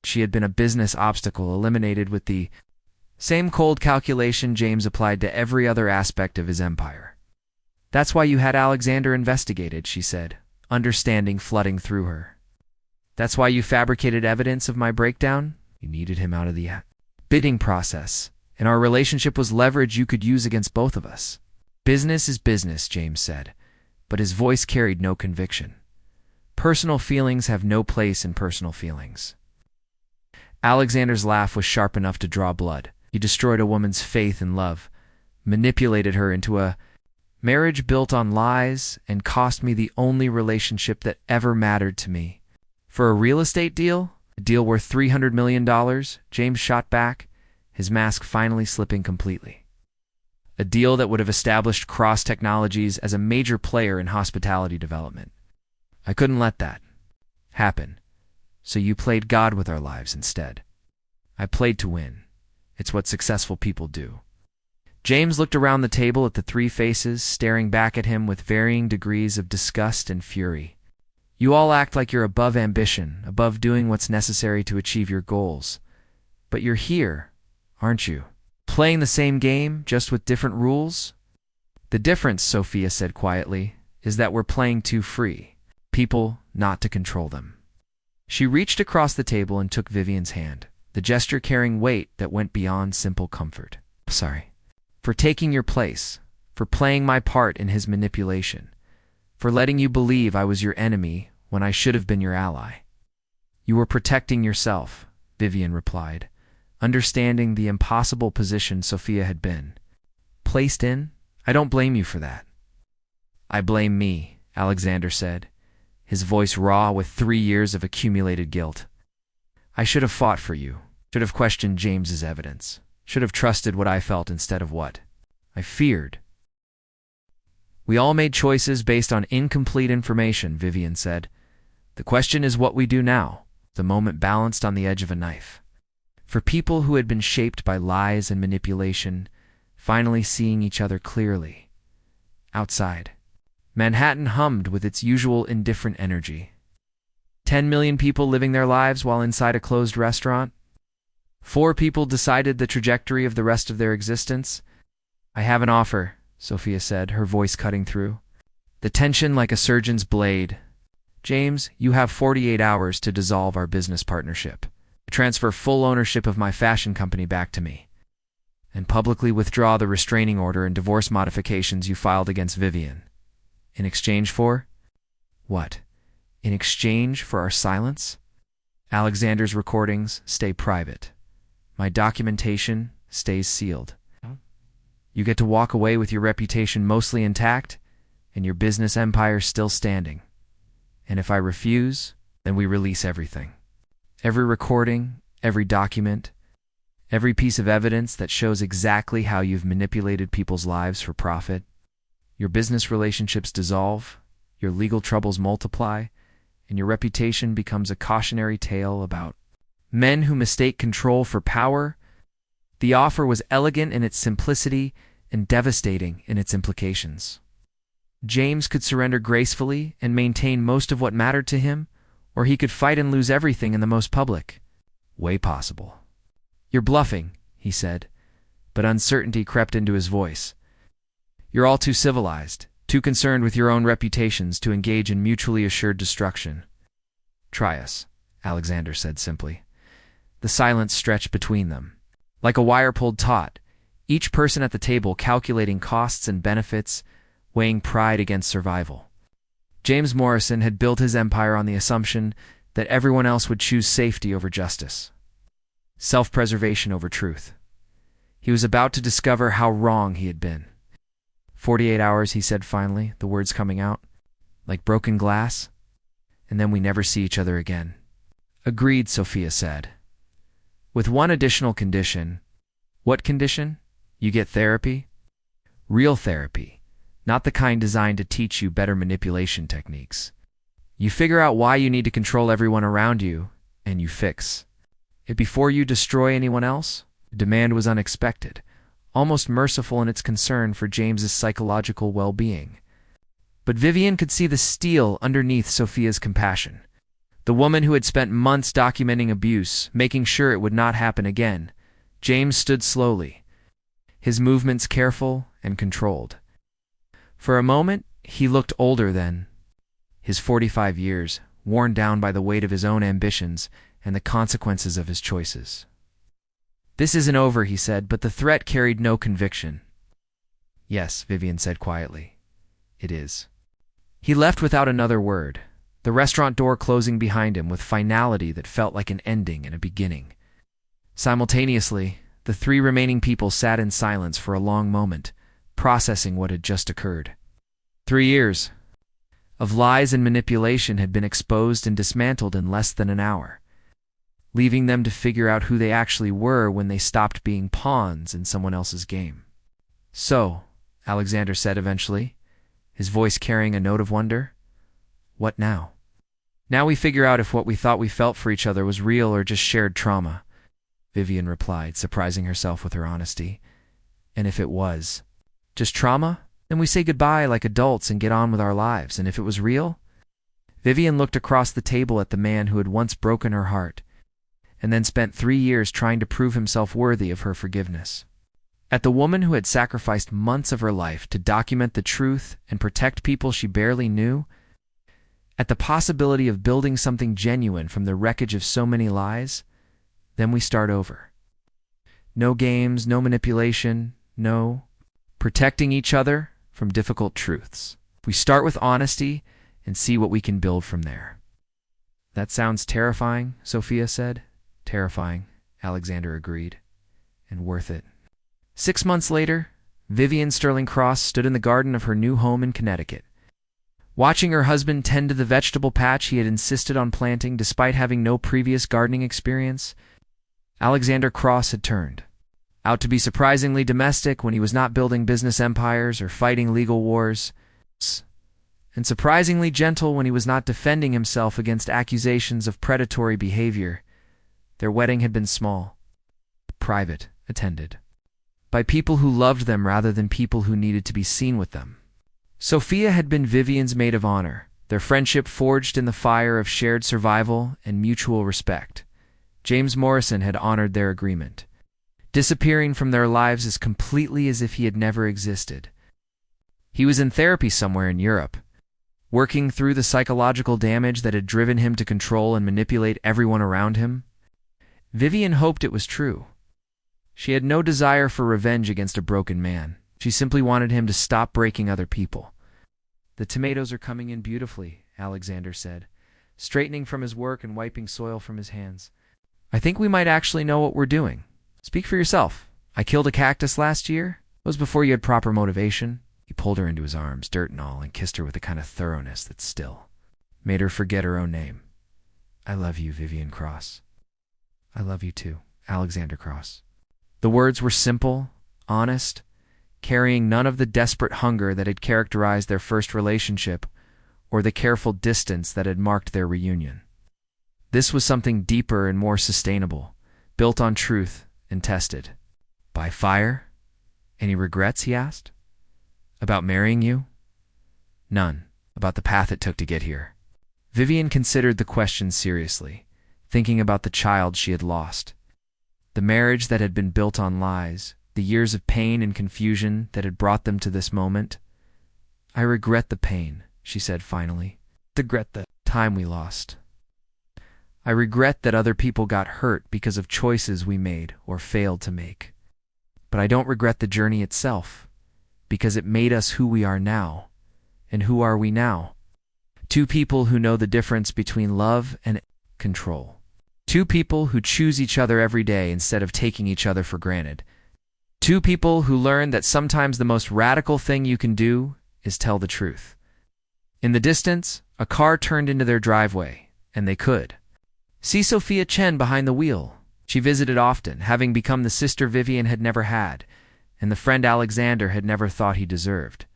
She had been a business obstacle eliminated with the same cold calculation James applied to every other aspect of his empire. "That's why you had Alexander investigated," she said, understanding flooding through her. "That's why you fabricated evidence of my breakdown? You needed him out of the bidding process, and our relationship was leverage you could use against both of us." "Business is business," James said, but his voice carried no conviction. "Personal feelings have no place in personal feelings." Alexander's laugh was sharp enough to draw blood. He destroyed a woman's faith and love, manipulated her into a marriage built on lies, and cost me the only relationship that ever mattered to me. "For a real estate deal? A deal worth $300 million, James shot back, his mask finally slipping completely. A deal that would have established Cross Technologies as a major player in hospitality development. I couldn't let that happen, so you played God with our lives instead. I played to win. It's what successful people do." James looked around the table at the 3 faces, staring back at him with varying degrees of disgust and fury. "You all act like you're above ambition, above doing what's necessary to achieve your goals. But you're here, aren't you? Playing the same game, just with different rules?" "The difference," Sophia said quietly, "is that we're playing too free. People, not to control them." She reached across the table and took Vivian's hand, the gesture carrying weight that went beyond simple comfort. "Sorry. For taking your place, for playing my part in his manipulation, for letting you believe I was your enemy when I should have been your ally." "You were protecting yourself," Vivian replied, understanding the impossible position Sophia had been placed in. "I don't blame you for that." "I blame me," Alexander said, his voice raw with 3 years of accumulated guilt. "I should have fought for you, should have questioned James's evidence. Should have trusted what I felt instead of what I feared." "We all made choices based on incomplete information," Vivian said. "The question is what we do now," the moment balanced on the edge of a knife. For people who had been shaped by lies and manipulation, finally seeing each other clearly. Outside, Manhattan hummed with its usual indifferent energy. 10 million people living their lives while inside a closed restaurant. 4 people decided the trajectory of the rest of their existence. "I have an offer," Sophia said, her voice cutting through, the tension like a surgeon's blade. "James, you have 48 hours to dissolve our business partnership, transfer full ownership of my fashion company back to me, and publicly withdraw the restraining order and divorce modifications you filed against Vivian. In exchange for?" "What? In exchange for our silence? Alexander's recordings stay private. My documentation stays sealed. You get to walk away with your reputation mostly intact and your business empire still standing. And if I refuse, then we release everything. Every recording, every document, every piece of evidence that shows exactly how you've manipulated people's lives for profit. Your business relationships dissolve, your legal troubles multiply, and your reputation becomes a cautionary tale about men who mistake control for power." The offer was elegant in its simplicity and devastating in its implications. James could surrender gracefully and maintain most of what mattered to him, or he could fight and lose everything in the most public. way possible. You're bluffing, he said, but uncertainty crept into his voice. You're all too civilized, too concerned with your own reputations to engage in mutually assured destruction. Try us, Alexander said simply. The silence stretched between them. Like a wire pulled taut, each person at the table calculating costs and benefits, weighing pride against survival. James Morrison had built his empire on the assumption that everyone else would choose safety over justice, self-preservation over truth. He was about to discover how wrong he had been. 48 hours, he said finally, the words coming out, like broken glass, and then we never see each other again. Agreed, Sophia said. With one additional condition. What condition? You get therapy? Real therapy, not the kind designed to teach you better manipulation techniques. You figure out why you need to control everyone around you, and you fix it before you destroy anyone else. The demand was unexpected, almost merciful in its concern for James's psychological well-being. But Vivian could see the steel underneath Sophia's compassion. The woman who had spent months documenting abuse, making sure it would not happen again. James stood slowly, his movements careful and controlled. For a moment, he looked older than his 45 years, worn down by the weight of his own ambitions and the consequences of his choices. This isn't over, he said, but the threat carried no conviction. Yes, Vivian said quietly. It is. He left without another word, the restaurant door closing behind him with finality that felt like an ending and a beginning. Simultaneously, the three remaining people sat in silence for a long moment, processing what had just occurred. 3 years of lies and manipulation had been exposed and dismantled in less than an hour, leaving them to figure out who they actually were when they stopped being pawns in someone else's game. So, Alexander said eventually, his voice carrying a note of wonder, what now? Now we figure out if what we thought we felt for each other was real or just shared trauma, Vivian replied, surprising herself with her honesty. And if it was just trauma, then we say goodbye like adults and get on with our lives. And if it was real? Vivian looked across the table at the man who had once broken her heart, and then spent 3 years trying to prove himself worthy of her forgiveness. At the woman who had sacrificed months of her life to document the truth and protect people she barely knew. At the possibility of building something genuine from the wreckage of so many lies. Then we start over. No games, no manipulation, no protecting each other from difficult truths. We start with honesty and see what we can build from there. That sounds terrifying, Sophia said. Terrifying, Alexander agreed. And worth it. 6 months later, Vivian Sterling Cross stood in the garden of her new home in Connecticut, watching her husband tend to the vegetable patch he had insisted on planting despite having no previous gardening experience. Alexander Cross had turned out to be surprisingly domestic when he was not building business empires or fighting legal wars, and surprisingly gentle when he was not defending himself against accusations of predatory behavior. Their wedding had been small, private, attended by people who loved them rather than people who needed to be seen with them. Sophia had been Vivian's maid of honor, their friendship forged in the fire of shared survival and mutual respect. James Morrison had honored their agreement, disappearing from their lives as completely as if he had never existed. He was in therapy somewhere in Europe, working through the psychological damage that had driven him to control and manipulate everyone around him. Vivian hoped it was true. She had no desire for revenge against a broken man. She simply wanted him to stop breaking other people. The tomatoes are coming in beautifully, Alexander said, straightening from his work and wiping soil from his hands. I think we might actually know what we're doing. Speak for yourself. I killed a cactus last year. It was before you had proper motivation. He pulled her into his arms, dirt and all, and kissed her with a kind of thoroughness that still made her forget her own name. I love you, Vivian Cross. I love you too, Alexander Cross. The words were simple, honest, carrying none of the desperate hunger that had characterized their first relationship or the careful distance that had marked their reunion. This was something deeper and more sustainable, built on truth and tested. By fire? Any regrets, he asked? About marrying you? None. About the path it took to get here. Vivian considered the question seriously, thinking about the child she had lost, the marriage that had been built on lies, the years of pain and confusion that had brought them to this moment. "I regret the pain," she said finally. "I regret the time we lost. I regret that other people got hurt because of choices we made or failed to make. But I don't regret the journey itself, because it made us who we are now. And who are we now? Two people who know the difference between love and control. Two people who choose each other every day instead of taking each other for granted. Two people who learn that sometimes the most radical thing you can do is tell the truth." In the distance, a car turned into their driveway, and they could see Sophia Chen behind the wheel. She visited often, having become the sister Vivian had never had, and the friend Alexander had never thought he deserved.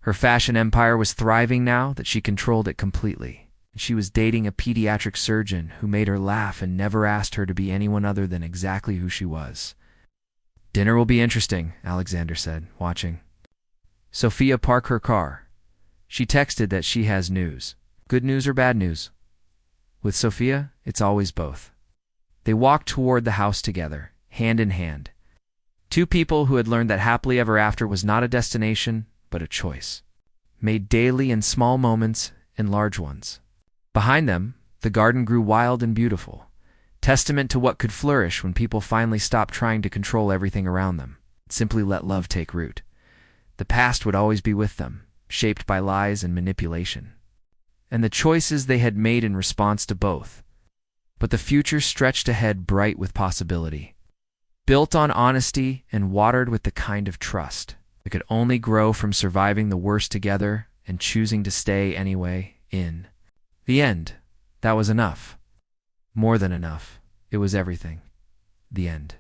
Her fashion empire was thriving now that she controlled it completely. She was dating a pediatric surgeon who made her laugh and never asked her to be anyone other than exactly who she was. "Dinner will be interesting," Alexander said, watching Sophia park her car. She texted that she has news. Good news or bad news? With Sophia, it's always both. They walked toward the house together, hand in hand. Two people who had learned that happily ever after was not a destination, but a choice, made daily in small moments and large ones. Behind them, the garden grew wild and beautiful, testament to what could flourish when people finally stopped trying to control everything around them, simply let love take root. The past would always be with them, shaped by lies and manipulation, and the choices they had made in response to both. But the future stretched ahead bright with possibility, built on honesty and watered with the kind of trust that could only grow from surviving the worst together and choosing to stay anyway. In the end, that was enough. More than enough. It was everything. The end.